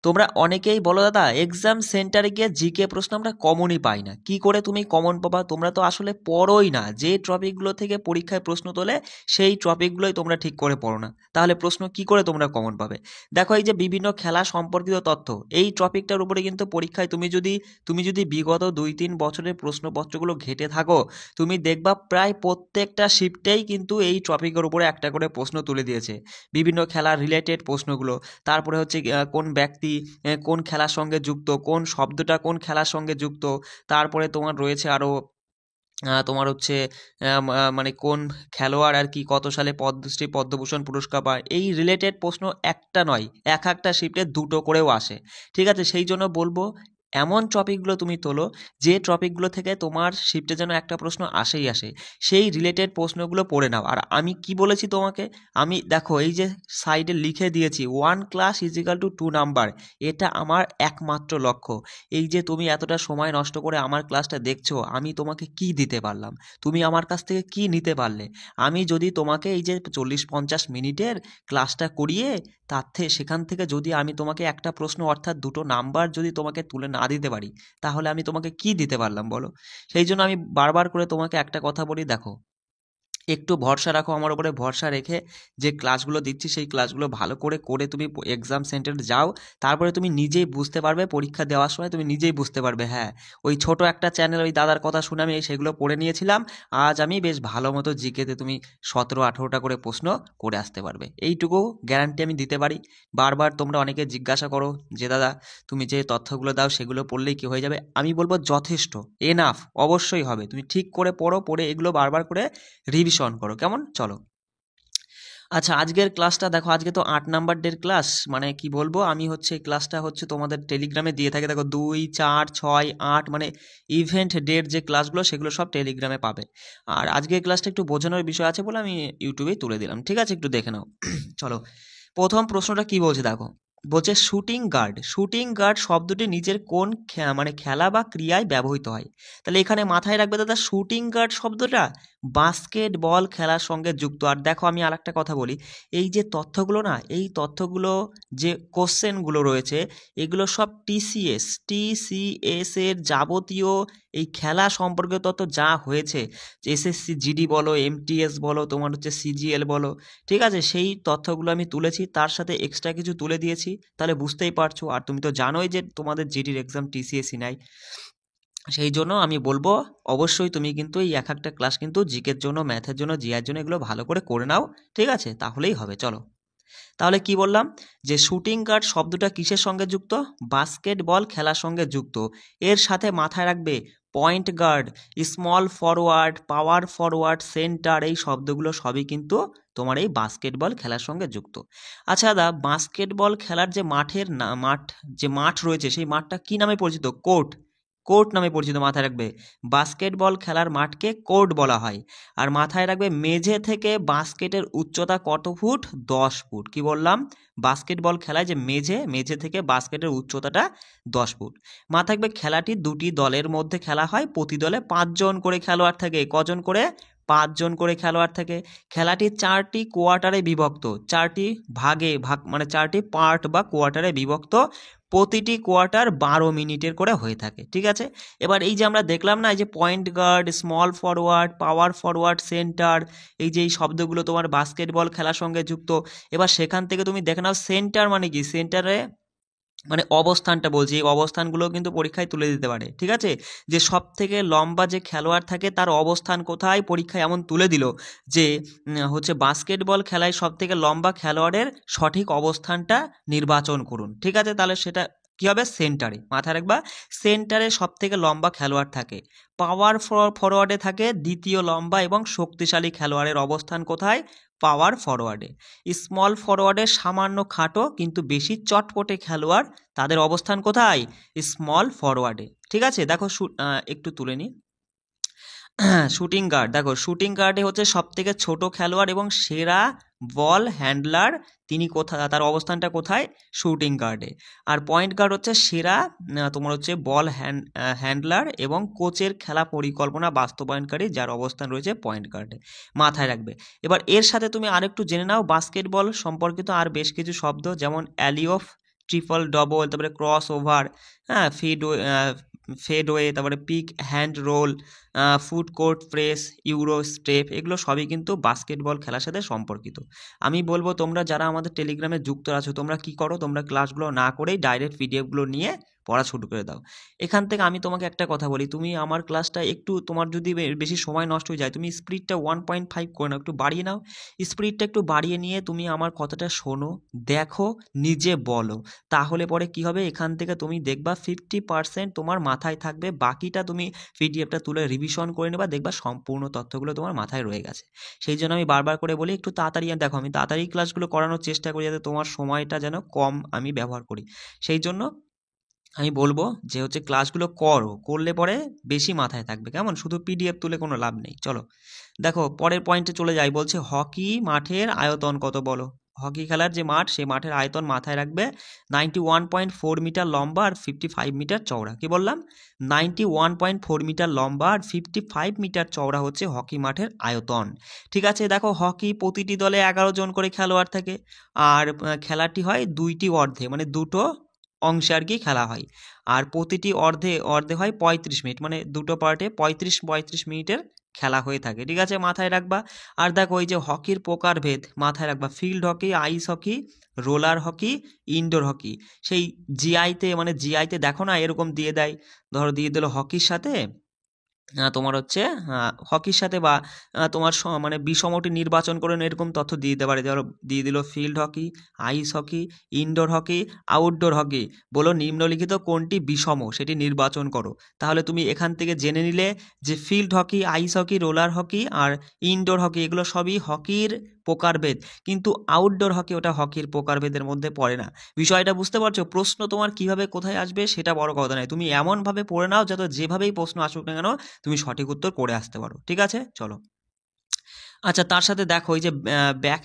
তোমরা অনেকেই বলো দাদা এক্সাম সেন্টারে গিয়ে জিকে প্রশ্ন আমরা কমনই পাই না। কি করে তুমি কমন পাবা? তোমরা তো আসলে পড়োই না। যে টপিকগুলো থেকে পরীক্ষায় প্রশ্ন তোলে সেই টপিকগুলোই তোমরা ঠিক করে পড়ো না, তাহলে প্রশ্ন কি করে তোমরা কমন পাবে? দেখো এই যে বিভিন্ন খেলা সম্পর্কিত তথ্য, এই টপিকটার উপরে কিন্তু পরীক্ষায় তুমি যদি বিগত 2-3 বছরের প্রশ্নপত্রগুলো ঘেটে থাকো, তুমি দেখবা প্রায় প্রত্যেকটা শিফটেই কিন্তু এই টপিকের উপরে একটা করে প্রশ্ন তুলে দিয়েছে, বিভিন্ন খেলা রিলেটেড প্রশ্নগুলো। তারপরে হচ্ছে কোন ব্যক্তি কোন খেলার সঙ্গে যুক্ত, কোন শব্দটা কোন খেলার সঙ্গে যুক্ত। তারপরে তোমার রয়েছে আরও তোমার হচ্ছে মানে কোন খেলোয়াড় আর কি কত সালে পদ্মশ্রী পদ্মভূষণ পুরস্কার পায়, এই রিলেটেড প্রশ্ন একটা নয়, এক একটা শিফটে দুটো করেও আসে। ঠিক আছে, সেই জন্য বলবো এমন টপিকগুলো তুমি তোলো যে টপিকগুলো থেকে তোমার শিফটে যেন একটা প্রশ্ন আসেই আসে, সেই রিলেটেড প্রশ্নগুলো পড়ে নাও। আর আমি কি বলেছি তোমাকে, আমি দেখো এই যে সাইডে লিখে দিয়েছি 1 ক্লাস ইজিক্যাল টু 2 নাম্বার, এটা আমার একমাত্র লক্ষ্য। এই যে তুমি এতটা সময় নষ্ট করে আমার ক্লাসটা দেখছো, আমি তোমাকে কি দিতে পারলাম? তুমি আমার কাছ থেকে কি নিতে পারলে? আমি যদি তোমাকে এই যে 40-50 মিনিটের ক্লাসটা করিয়ে সেখান থেকে যদি আমি তোমাকে একটা প্রশ্ন অর্থাৎ দুটো নাম্বার যদি তোমাকে তুলে না দিতে পারি, তাহলে আমি তোমাকে কি দিতে পারলাম বলো? সেই জন্য আমি বারবার করে তোমাকে একটা কথা বলি, দেখো একটু ভরসা রাখো আমার উপরে, ভরসা রেখে যে ক্লাসগুলো দিচ্ছি সেই ক্লাসগুলো ভালো করে করে তুমি এক্সাম সেন্টারে যাও। তারপরে তুমি নিজেই বুঝতে পারবে, পরীক্ষা দেওয়ার সময় তুমি নিজেই বুঝতে পারবে, হ্যাঁ ওই ছোট একটা চ্যানেল ওই দাদার কথা শুনে আমি সেগুলো পড়ে নিয়েছিলাম, আজ আমি বেশ ভালো মতো জিকেতে তুমি 17-18টা করে প্রশ্ন করে আসতে পারবে, এইটুকু গ্যারান্টি আমি দিতে পারি। বারবার তোমরা অনেকে জিজ্ঞাসা করো যে দাদা তুমি যে তথ্যগুলো দাও সেগুলো পড়লেই কি হয়ে যাবে? আমি বলবো যথেষ্ট, এনাফ অবশ্যই হবে। তুমি ঠিক করে পড়ো, পড়ে এগুলো বারবার করে রিভিশন করো, কেমন? চলো আচ্ছা, আজকের ক্লাসটা দেখো, আজকে তো 8 নাম্বার ডের ক্লাস, মানে কি বলবো আমি হচ্ছে এই ক্লাসটা হচ্ছে তোমাদের টেলিগ্রামে দিয়ে থাকে, দেখো 2, 4, 6, 8 মানে ইভেন্ট ডের যে ক্লাসগুলো সেগুলো সব টেলিগ্রামে পাবে। আর আজকের ক্লাসটা একটু বোঝানোর বিষয় আছে বলে আমি ইউটিউবেই তুলে দিলাম, ঠিক আছে? একটু দেখে নাও। চলো, প্রথম প্রশ্নটা কি বলছে দেখো, বলছে শুটিং গার্ড। শুটিং গার্ড শব্দটি নিচের কোন মানে খেলা বা ক্রিয়ায় ব্যবহৃত হয়? তাহলে এখানে মাথায় রাখবে দাদা, শুটিং গার্ড শব্দটা বাস্কেটবল খেলার সঙ্গে যুক্ত। আর দেখো আমি আর একটা কথা বলি, এই যে তথ্যগুলো না, এই তথ্যগুলো যে কোশ্চেনগুলো রয়েছে এগুলো সব টিসিএস এর যাবতীয় এই খেলা সম্পর্কিত তথ্য যা হয়েছে, এসএসসি জিডি বলো, এমটিএস বলো, তোমার হচ্ছে সিজিএল বলো, ঠিক আছে, সেই তথ্যগুলো আমি তুলেছি, তার সাথে এক্সট্রা কিছু তুলে দিয়েছি, তাহলে বুঝতেই পারছো। আর তুমি তো জানোই যে তোমাদের জিডির এক্সাম টিসিএসই নাই, সেই জন্য আমি বলবো অবশ্যই তুমি কিন্তু এই এক একটা ক্লাস কিন্তু জিকের জন্য, ম্যাথের জন্য, জিআর জন্য এগুলো ভালো করে নাও, ঠিক আছে? তাহলেই হবে। চলো, তাহলে কি বললাম যে শুটিং গার্ড শব্দটা কিসের সঙ্গে যুক্ত? বাস্কেটবল খেলার সঙ্গে যুক্ত। এর সাথে মাথায় রাখবে পয়েন্ট গার্ড, স্মল ফরওয়ার্ড, পাওয়ার ফরওয়ার্ড, সেন্টার, এই শব্দগুলো সবই কিন্তু তোমার এই বাস্কেটবল খেলার সঙ্গে যুক্ত। আচ্ছা দাদা, বাস্কেটবল খেলার যে মাঠ রয়েছে সেই মাঠটা কি নামে পরিচিত? কোর্ট। কোর্ট নামে পরিচিত, মাথায় রাখবে। বাস্কেটবল খেলার মাঠকে কোর্ট বলা হয়। আর মাথায় রাখবে মেঝে থেকে বাস্কেটের উচ্চতা কত ফুট? 10 ফুট। কি বললাম? বাস্কেটবল খেলায় যে মেঝে থেকে বাস্কেটের উচ্চতাটা 10 ফুট। মাথায় রাখবে খেলাটি দুটি দলের মধ্যে খেলা হয়, প্রতি দলে 5 জন করে খেলোয়াড় থাকে। কজন করে? 5 জন করে খেলোয়াড় থাকে। খেলাটি 4টি কোয়ার্টারে বিভক্ত, 4টি মানে 4টি পার্ট বা কোয়ার্টারে বিভক্ত, প্রতিটি কোয়ার্টার 12 মিনিটের করে হয়ে থাকে, ঠিক আছে? এবার এই যে আমরা দেখলাম না, এই যে পয়েন্ট গার্ড, স্মল ফরওয়ার্ড, পাওয়ার ফরওয়ার্ড, সেন্টার, এই যে এই শব্দগুলো তোমার বাস্কেটবল খেলার সঙ্গে যুক্ত। এবার সেখান থেকে তুমি দেখে নাও সেন্টার মানে কি? সেন্টারে মানে অবস্থানটা বলছি, এই অবস্থানগুলো কিন্তু পরীক্ষায় তুলে দিতে পারে, ঠিক আছে? যে সব থেকে লম্বা যে খেলোয়াড় থাকে তার অবস্থান কোথায়, পরীক্ষায় এমন তুলে দিল যে হচ্ছে বাস্কেটবল খেলায় সব থেকে লম্বা খেলোয়াড়ের সঠিক অবস্থানটা নির্বাচন করুন, ঠিক আছে? তাহলে সেটা কি হবে? সেন্টারে। মাথায় রাখবা, সেন্টারে সব থেকে লম্বা খেলোয়াড় থাকে। পাওয়ার ফরওয়ার্ডে থাকে দ্বিতীয় লম্বা এবং শক্তিশালী খেলোয়াড়ের অবস্থান কোথায়? পাওয়ার ফরওয়ার্ডে। স্মল ফরওয়ার্ডে সামান্য খাটো কিন্তু বেশি চটপটে খেলোয়াড়, তাদের অবস্থান কোথায়? স্মল ফরওয়ার্ডে, ঠিক আছে? দেখো একটু তুলে নিই। শুটিং গার্ড, দেখো শুটিং গার্ডে হচ্ছে সব থেকে ছোট খেলোয়াড় এবং সেরা বল হ্যান্ডলার, তিনি কোথায়, তার অবস্থানটা কোথায়? শুটিং গার্ডে। আর পয়েন্ট গার্ড হচ্ছে সেরা তোমার হচ্ছে বল হ্যান্ডলার এবং কোচের খেলা পরিকল্পনা বাস্তবায়নকারী, যার অবস্থান রয়েছে পয়েন্ট গার্ডে। মাথায় রাখবে। এবার এর সাথে তুমি আরেকটু জেনে নাও বাস্কেটবল সম্পর্কিত আর বেশ কিছু শব্দ, যেমন অ্যালি অফ, ট্রিপল ডবল, তারপরে ক্রস ওভার, হ্যাঁ, ফেডওয়ে, তারপরে pick and roll, full court press, Euro step, এগুলো সবই কিন্তু বাস্কেটবল খেলার সাথে সম্পর্কিত। আমি বলবো তোমরা যারা আমাদের টেলিগ্রামে যুক্ত আছো তোমরা কি করো, তোমরা ক্লাসগুলো না করেই ডাইরেক্ট পিডিএফগুলো নিয়ে পড়া শুরু করে দাও। এখান থেকে আমি তোমাকে একটা কথা বলি, তুমি আমার ক্লাসটা একটু, তোমার যদি বেশি সময় নষ্ট হয়ে যায়, তুমি স্পিডটা 1.5 করে নাও, একটু বাড়িয়ে নাও, স্পিডটা একটু বাড়িয়ে নিয়ে তুমি আমার কথাটা শোনো, দেখো, নিজে বলো, তাহলে পরে কি হবে, এখান থেকে তুমি দেখবা 50% তোমার মাথায় থাকবে, বাকিটা তুমি পিডিএফটা তুলে রিভিশন করে নেবা, দেখবা সম্পূর্ণ তথ্যগুলো তোমার মাথায় রয়ে গেছে। সেই জন্য আমি বারবার করে বলি একটু তাড়াতাড়ি দেখো, আমি তাড়াতাড়ি ক্লাসগুলো করানোর চেষ্টা করি যাতে তোমার সময়টা যেন কম আমি ব্যবহার করি। সেই জন্য আমি বলবো যে হচ্ছে ক্লাসগুলো করলে পরে বেশি মাথায় থাকবে, কেমন, শুধু পিডিএফ তুলে কোনো লাভ নেই। চলো দেখো পরের পয়েন্টে চলে যাই, বলছে হকি মাঠের আয়তন কত বলো। হকি খেলার যে মাঠ, সেই মাঠের আয়তন মাথায় রাখবে 91.4 মিটার লম্বা আর 55 মিটার চওড়া। কি বললাম, 91.4 মিটার লম্বা আর 55 মিটার চওড়া হচ্ছে হকি মাঠের আয়তন। ঠিক আছে, দেখো হকি প্রতিটি দলে 11 জন করে খেলোয়াড় থাকে, আর খেলাটি হয় দুইটি অর্ধে, মানে দুটো অংশে আর কি খেলা হয়, আর প্রতিটি অর্ধে হয় 35 মিনিট, মানে দুটো পার্টে 35 মিনিটের খেলা হয়ে থাকে। ঠিক আছে, মাথায় রাখবা। আর দেখো ওই যে হকির প্রকারভেদ মাথায় রাখবা, field hockey, ice hockey, roller hockey, indoor hockey. সেই জিআইতে দেখো না এরকম দিয়ে দেয়, ধরো দিয়ে দিল হকির সাথে তোমার হচ্ছে হকির সাথে, বা তোমার মানে বিষমটি নির্বাচন করে এরকম তথ্য দিয়ে দিতে পারে, ধরো দিয়ে দিল field hockey, ice hockey, indoor hockey, outdoor hockey, বলো নিম্নলিখিত কোনটি বিষম সেটি নির্বাচন করো। তাহলে তুমি এখান থেকে জেনে নিলে যে field hockey, ice hockey, roller hockey আর ইনডোর হকি এগুলো সবই হকির প্রকারভেদ, কিন্তু আউটডোর হকি ওটা হকির প্রকারভেদের মধ্যে পড়ে না। বিষয়টা বুঝতে পারছো, প্রশ্ন তোমার কিভাবে কোথায় আসবে সেটা বড় কথা নয়, তুমি এমনভাবে পড়ে নাও যাতে যেভাবেই প্রশ্ন আসুক না কেন তুমি সঠিক উত্তর করে আসতে পারো। ঠিক আছে, চলো। আচ্ছা, তার সাথে দেখো এই যে ব্যাক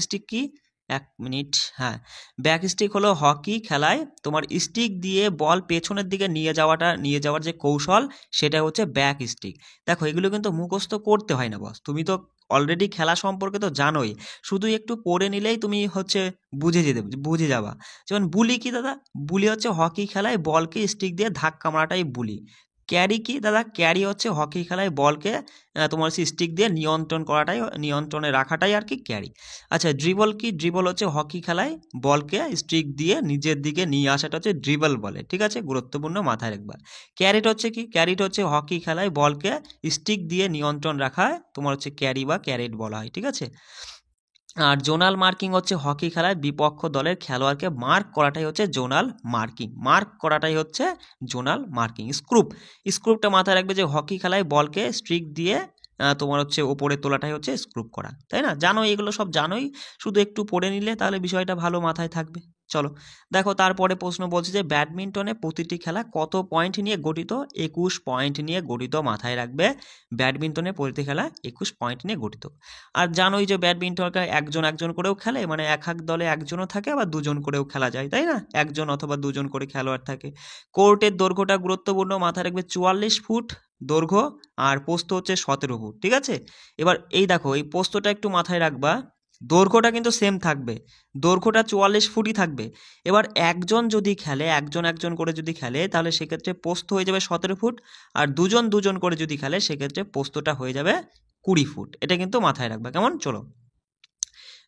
স্টিক কি, এক মিনিট, হ্যাঁ, ব্যাক স্টিক হলো হকি খেলায় তোমার স্টিক দিয়ে বল পেছনের দিকে নিয়ে যাওয়ার যে কৌশল সেটা হচ্ছে ব্যাক স্টিক। দেখো এগুলো কিন্তু মুখস্থ করতে হয় না বস, তুমি তো অলরেডি খেলা সম্পর্কে তো জানোই, শুধু একটু পড়ে নিলেই তুমি হচ্ছে বুঝে যাবা। যেমন বুলি কি দাদা, বুলি হচ্ছে হকি খেলায় বলকে স্টিক দিয়ে ধাক্কা মারাটাই বুলি। ক্যারি কি দাদা, ক্যারি হচ্ছে হকি খেলায় বলকে তোমার হচ্ছে স্টিক দিয়ে নিয়ন্ত্রণে রাখাটাই আর কি ক্যারি। আচ্ছা, ড্রিবল কি, ড্রিবল হচ্ছে হকি খেলায় বলকে স্টিক দিয়ে নিজের দিকে নিয়ে আসাটা হচ্ছে ড্রিবল বলে। ঠিক আছে, গুরুত্বপূর্ণ, মাথায় রাখবার। ক্যারেট হচ্ছে কি, ক্যারেট হচ্ছে হকি খেলায় বলকে স্টিক দিয়ে নিয়ন্ত্রণ রাখায় তোমার হচ্ছে ক্যারি বা ক্যারেট বলা হয়। ঠিক আছে, আর জোনাল মার্কিং হচ্ছে হকি খেলায় বিপক্ষ দলের খেলোয়াড়কে মার্ক করাটাই হচ্ছে জোনাল মার্কিং। স্ক্রুপটা মাথায় রাখবে যে হকি খেলায় বলকে স্ট্রিক দিয়ে তোমার হচ্ছে ওপরে তোলাটাই হচ্ছে স্ক্রুপ করা, তাই না, জানো এগুলো সব জানোই, শুধু একটু পড়ে নিলে তাহলে বিষয়টা ভালো মাথায় থাকবে। চলো দেখো তারপরে প্রশ্ন বলছে যে ব্যাডমিন্টনে প্রতিটি খেলা কত পয়েন্ট নিয়ে গঠিত, 21 পয়েন্ট নিয়ে গঠিত, মাথায় রাখবে ব্যাডমিন্টনে প্রতিটি খেলা 21 পয়েন্ট নিয়ে গঠিত। আর জানোই যে ব্যাডমিন্টনকে একজন করেও খেলে, মানে এক দলে একজনও থাকে, আবার দুজন করেও খেলা যায়, তাই না, একজন অথবা দুজন করে খেলোয়াড় থাকে। কোর্টের দৈর্ঘ্যটা গুরুত্বপূর্ণ, মাথায় রাখবে 44 ফুট দৈর্ঘ্য, আর প্রস্থ হচ্ছে 17 ফুট। ঠিক আছে, এবার এই দেখো এই প্রস্থটা একটু মাথায় রাখবা, দৈর্ঘ্যটা কিন্তু সেম থাকবে, দৈর্ঘ্যটা 44 ফুটই থাকবে। এবার একজন করে যদি খেলে তাহলে সেক্ষেত্রে প্রস্থ হয়ে যাবে 17 ফুট, আর দুজন করে যদি খেলে সেক্ষেত্রে প্রস্থটা হয়ে যাবে 20 ফুট। এটা কিন্তু মাথায় রাখবা, কেমন। চলো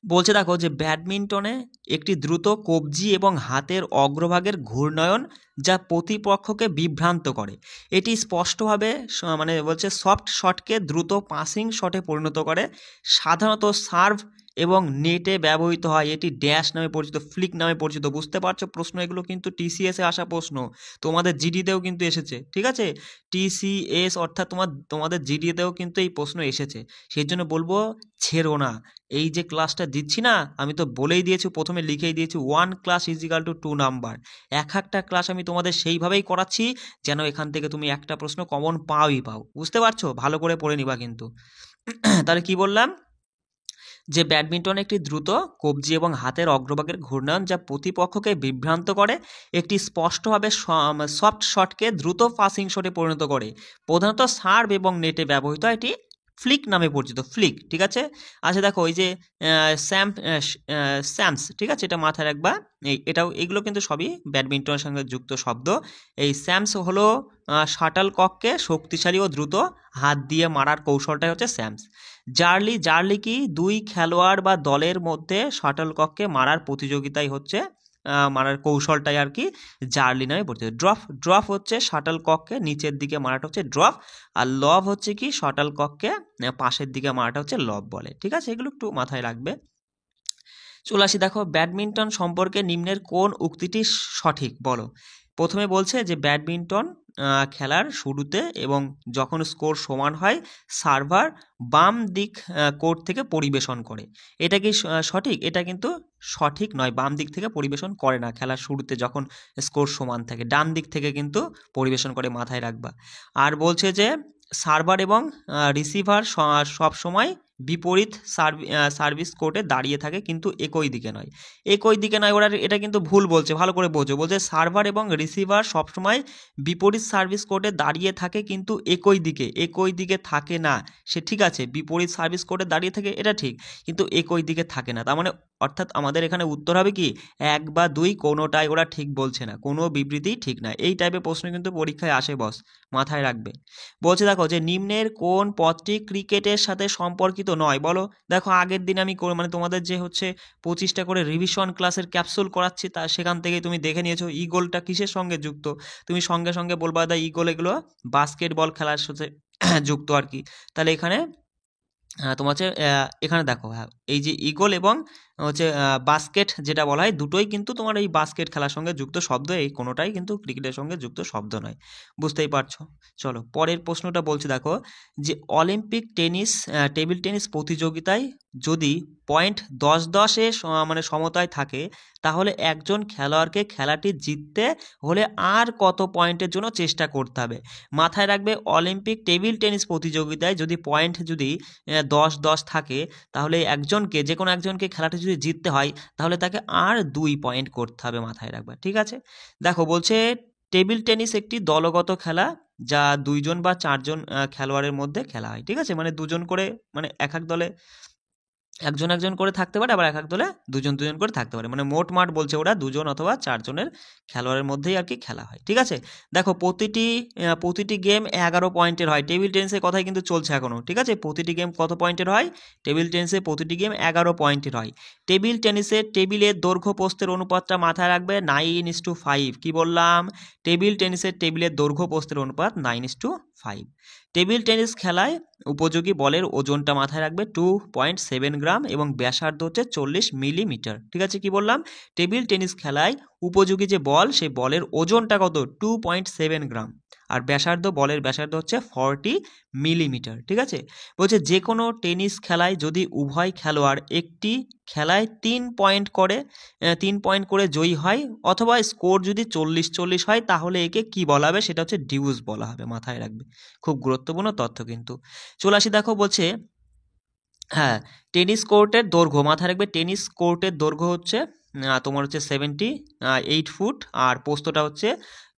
বলছে দেখো যে ব্যাডমিন্টনে একটি দ্রুত কবজি এবং হাতের অগ্রভাগের ঘূর্ণয়ন যা প্রতিপক্ষকে বিভ্রান্ত করে, এটি স্পষ্টভাবে মানে বলছে সফট শটকে দ্রুত পাসিং শটে পরিণত করে, সাধারণত সার্ভ এবং নেটে ব্যবহৃত হয়, এটি ড্যাশ নামে পরিচিত, ফ্লিক নামে পরিচিত। বুঝতে পারছো প্রশ্ন, এগুলো কিন্তু টিসিএসে আসা প্রশ্ন, তোমাদের জিডিতেও কিন্তু এসেছে। ঠিক আছে, টিসিএস অর্থাৎ তোমাদের জিডিতেও কিন্তু এই প্রশ্ন এসেছে। সেই জন্য বলবো ছেড়ো না, এই যে ক্লাসটা দিচ্ছি না, আমি তো বলেই দিয়েছি, প্রথমে লিখেই দিয়েছি 1 ক্লাস ইজিক্যাল টু 2 নাম্বার। একটা ক্লাস আমি তোমাদের সেইভাবেই করাচ্ছি যেন এখান থেকে তুমি একটা প্রশ্ন কমন পাও। বুঝতে পারছো, ভালো করে পড়ে নিবা কিন্তু। তাহলে কি বললাম, যে ব্যাডমিন্টন একটি দ্রুত কবজি এবং হাতের অগ্রভাগের ঘূর্ণয়ন যা প্রতিপক্ষকে বিভ্রান্ত করে, একটি স্পষ্টভাবে সফট শটকে দ্রুত পাসিং শটে পরিণত করে, প্রধানত সার্ভ এবং নেটে ব্যবহৃত, এটি ফ্লিক নামে পরিচিত, ফ্লিক, ঠিক আছে। আচ্ছা দেখো ওই যে স্যামস, ঠিক আছে, এটা মাথায় রাখবা। এগুলো কিন্তু সবই ব্যাডমিন্টনের সঙ্গে যুক্ত শব্দ। এই স্যামস হলো শাটল কককে শক্তিশালী ও দ্রুত হাত দিয়ে মারার কৌশলটাই হচ্ছে স্যামস। জার্লি কি দুই খেলোয়াড় বা দলের মধ্যে শাটল কককে মারার প্রতিযোগিতাই হচ্ছে মারার কৌশলটাই আর কি জার্লি নামে পরিচিত। ড্রপ হচ্ছে শাটল কককে নিচের দিকে মারাটা হচ্ছে ড্রপ, আর লব হচ্ছে কি শাটল কককে পাশের দিকে মারাটা হচ্ছে লব বলে, ঠিক আছে, এগুলো একটু মাথায় রাখবে। চলে আসি, দেখো ব্যাডমিন্টন সম্পর্কে নিম্নের কোন উক্তিটি সঠিক বলো। প্রথমে বলছে যে ব্যাডমিন্টন খেলার শুরুতে এবং যখন স্কোর সমান হয় সার্ভার বাম দিক কোর্ট থেকে পরিবেশন করে। এটা কি সঠিক? এটা কিন্তু সঠিক নয়, বাম দিক থেকে পরিবেশন করে না খেলার শুরুতে যখন স্কোর সমান থাকে, ডান দিক থেকে কিন্তু পরিবেশন করে, মাথায় রাখবা। আর বলছে যে সার্ভার এবং রিসিভার সব সময় বিপরীত সার্ভিস কোর্টে দাঁড়িয়ে থাকে কিন্তু একই দিকে নয়। একই দিকে নয়, ওরা এটা কিন্তু ভুল বলছে, ভালো করে বোঝো। বলছে সার্ভার এবং রিসিভার সবসময় বিপরীত সার্ভিস কোর্টে দাঁড়িয়ে থাকে কিন্তু একই দিকে থাকে না। সে ঠিক আছে, বিপরীত সার্ভিস কোর্টে দাঁড়িয়ে থাকে এটা ঠিক, কিন্তু একই দিকে থাকে না। তার মানে অর্থাৎ আমাদের এখানে উত্তর হবে কি 1 বা 2, কোনোটাই ওরা ঠিক বলছে না, কোনো বিবৃতিই ঠিক না। এই টাইপের প্রশ্ন কিন্তু পরীক্ষায় আসে বস, মাথায় রাখবে। বলছে দেখো যে নিম্নের কোন পদটি ক্রিকেটের সাথে সম্পর্কিত নয় বলো। দেখো আগের দিন আমি মানে তোমাদের যে হচ্ছে 25টা করে রিভিশন ক্লাসের ক্যাপসুল করাচ্ছি, তা সেখান থেকে তুমি দেখে নিয়েছো ইগলটা কিসের সঙ্গে যুক্ত। তুমি সঙ্গে সঙ্গে বলবা দা ইগল এগুলো বাস্কেটবল খেলার সাথে যুক্ত আর কি। তাহলে এখানে তোমার হচ্ছে এখানে দেখো, হ্যাঁ, এই যে ইগল এবং হচ্ছে বাস্কেট যেটা বলা হয়, দুটোই কিন্তু তোমার এই বাস্কেট খেলার সঙ্গে যুক্ত শব্দ, এই কোনোটাই কিন্তু ক্রিকেটের সঙ্গে যুক্ত শব্দ নয়, বুঝতেই পারছো। চলো পরের প্রশ্নটা বলছে দেখো যে অলিম্পিক টেবিল টেনিস প্রতিযোগিতায় যদি পয়েন্ট 10-10-এ মানে সমতায় থাকে, তাহলে একজন খেলোয়াড়কে খেলাটি জিততে হলে আর কত পয়েন্টের জন্য চেষ্টা করতে হবে। মাথায় রাখবে অলিম্পিক টেবিল টেনিস প্রতিযোগিতায় যদি পয়েন্ট যদি 10-10 থাকে, তাহলে যে কোনো একজনকে খেলাটি যদি জিততে হয় তাহলে তাকে আর 2 পয়েন্ট করতে হবে, মাথায় রাখবে, ঠিক আছে। দেখো বলছে টেবিল টেনিস একটি দলগত খেলা যা 2 জন বা 4 জন খেলোয়াড়ের মধ্যে খেলা হয়, ঠিক আছে, মানে 2 জন করে, মানে এক দলে একজন করে থাকতে পারে, আবার এক দলে দুজন করে থাকতে পারে, মানে মোট মাঠ বলছে ওরা 2 জন অথবা 4 জনের খেলোয়াড়ের মধ্যেই আর কি খেলা হয়, ঠিক আছে। দেখো প্রতিটি গেম 11 পয়েন্টের হয়, টেবিল টেনিসের কথাই কিন্তু চলছে এখনো, ঠিক আছে। প্রতিটি গেম কত পয়েন্টের হয়? টেবিল টেনিসে প্রতিটি গেম 11 পয়েন্টের হয়। টেবিল টেনিসের টেবিলের দৈর্ঘ্য প্রস্থের অনুপাতটা মাথায় রাখবে 9:5। কি বললাম? টেবিল টেনিসের টেবিলের দৈর্ঘ্য প্রস্থের অনুপাত 9:5। টেবিল টেনিস খেলায় উপযোগী বলের ওজনটা মাথায় রাখবে 2.7 গ্রাম এবং ব্যাসার্ধ হচ্ছে 40 মিলিমিটার, ঠিক আছে। কি বললাম? টেবিল টেনিস খেলায় উপযোগী যে বল, সেই বলের ওজনটা কত? 2.7 গ্রাম, আর বলের ব্যাসার্ধ হচ্ছে 40 মিলিমিটার, ঠিক আছে। বলছে যে কোনো টেনিস খেলায় যদি উভয় খেলোয়াড় একটি খেলায় 3 পয়েন্ট করে জয়ী হয় অথবা স্কোর যদি 40-40 হয়, তাহলে একে কি বলা হবে? সেটা হচ্ছে ডিউস বলা হবে, মাথায় রাখবে, খুব গুরুত্বপূর্ণ তথ্য কিন্তু। চলে আসি, দেখো বলছে হ্যাঁ, টেনিস কোর্টের দৈর্ঘ্য মাথায় রাখবে, টেনিস কোর্টের দৈর্ঘ্য হচ্ছে তোমার হচ্ছে 78 ফুট, আর পোস্তটা হচ্ছে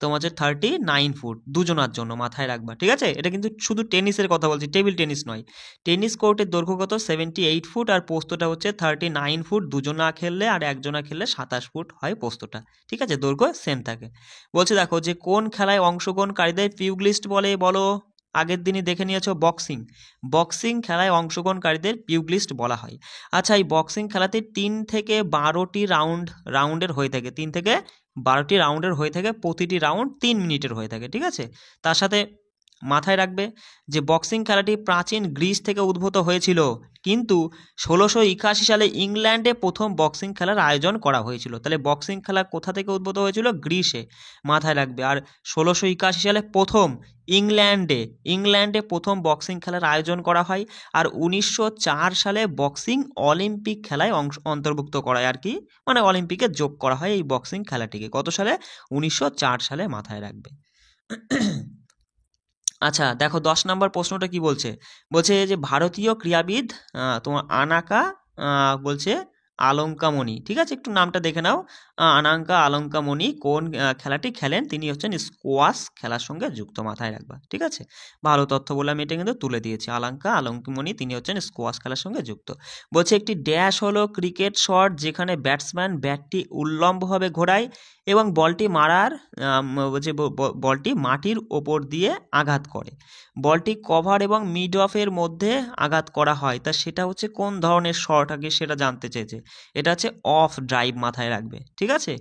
তোমার হচ্ছে 39 ফুট, দুজনার জন্য, মাথায় রাখবা, ঠিক আছে। এটা কিন্তু শুধু টেনিসের কথা বলছি, টেবিল টেনিস নয়। টেনিস কোর্টের দৈর্ঘ্য কত? 78 ফুট, আর পোস্তটা হচ্ছে 39 ফুট, দুজনা খেললে আর একজনা খেললে 27 ফুট হয় পোস্তটা, ঠিক আছে, দৈর্ঘ্য সেম থাকে। বলছে দেখো যে কোন খেলায় অংশগ্রহণকারীদের পিউগলিস্ট বলো। আগের দিনই দেখে নিয়েছো বক্সিং খেলায় অংশগ্রহণকারীদের পিউগলিস্ট বলা হয়। আচ্ছা, এই বক্সিং খেলাতে 3 থেকে 12টি রাউন্ডের হয়ে থাকে, 3 থেকে 12টি রাউন্ডের হয়ে থাকে, প্রতিটি রাউন্ড 3 মিনিটের হয়ে থাকে, ঠিক আছে। তার সাথে মাথায় রাখবে যে বক্সিং খেলাটি প্রাচীন গ্রিস থেকে উদ্ভূত হয়েছিল, কিন্তু 1681 সালে ইংল্যান্ডে প্রথম বক্সিং খেলার আয়োজন করা হয়েছিল। তাহলে বক্সিং খেলা কোথা থেকে উদ্ভূত হয়েছিল? গ্রিসে, মাথায় রাখবে। আর 1681 সালে প্রথম ইংল্যান্ডে প্রথম বক্সিং খেলার আয়োজন করা হয়, আর 1904 সালে বক্সিং অলিম্পিক খেলায় অন্তর্ভুক্ত করা হয় আর কি, মানে অলিম্পিকে যোগ করা হয় এই বক্সিং খেলাটিকে। কত সালে? 1904 সালে, মাথায় রাখবে। আচ্ছা দেখো 10 নম্বর প্রশ্নটা কি বলছে যে ভারতীয় ক্রীড়াবিদ তোমার আনাকা বলছে আলঙ্কামণি, ঠিক আছে, একটু নামটা দেখে নাও। আনাঙ্কা আলঙ্কামণি কোন খেলাটি খেলেন? তিনি হচ্ছেন স্কোয়াশ খেলার সঙ্গে যুক্ত, মাথায় রাখবা, ঠিক আছে। ভালো তথ্য বলে আমি এটা কিন্তু তুলে দিয়েছি। আলাঙ্কা আলঙ্কামণি তিনি হচ্ছেন স্কোয়াশ খেলার সঙ্গে যুক্ত। বলছে একটি ড্যাশ হলো ক্রিকেট শট যেখানে ব্যাটসম্যান ব্যাটটি উল্লম্বভাবে ঘোরায় এবং বলটি বলটি মাটির ওপর দিয়ে আঘাত করে। বলটি কভার এবং মিড অফের মধ্যে আঘাত করা হয়, তা সেটা হচ্ছে কোন ধরনের শট, আগে সেটা জানতে চেয়েছে। এটা হচ্ছে অফ ড্রাইভ, মাথায় রাখবে, ঠিক আছে।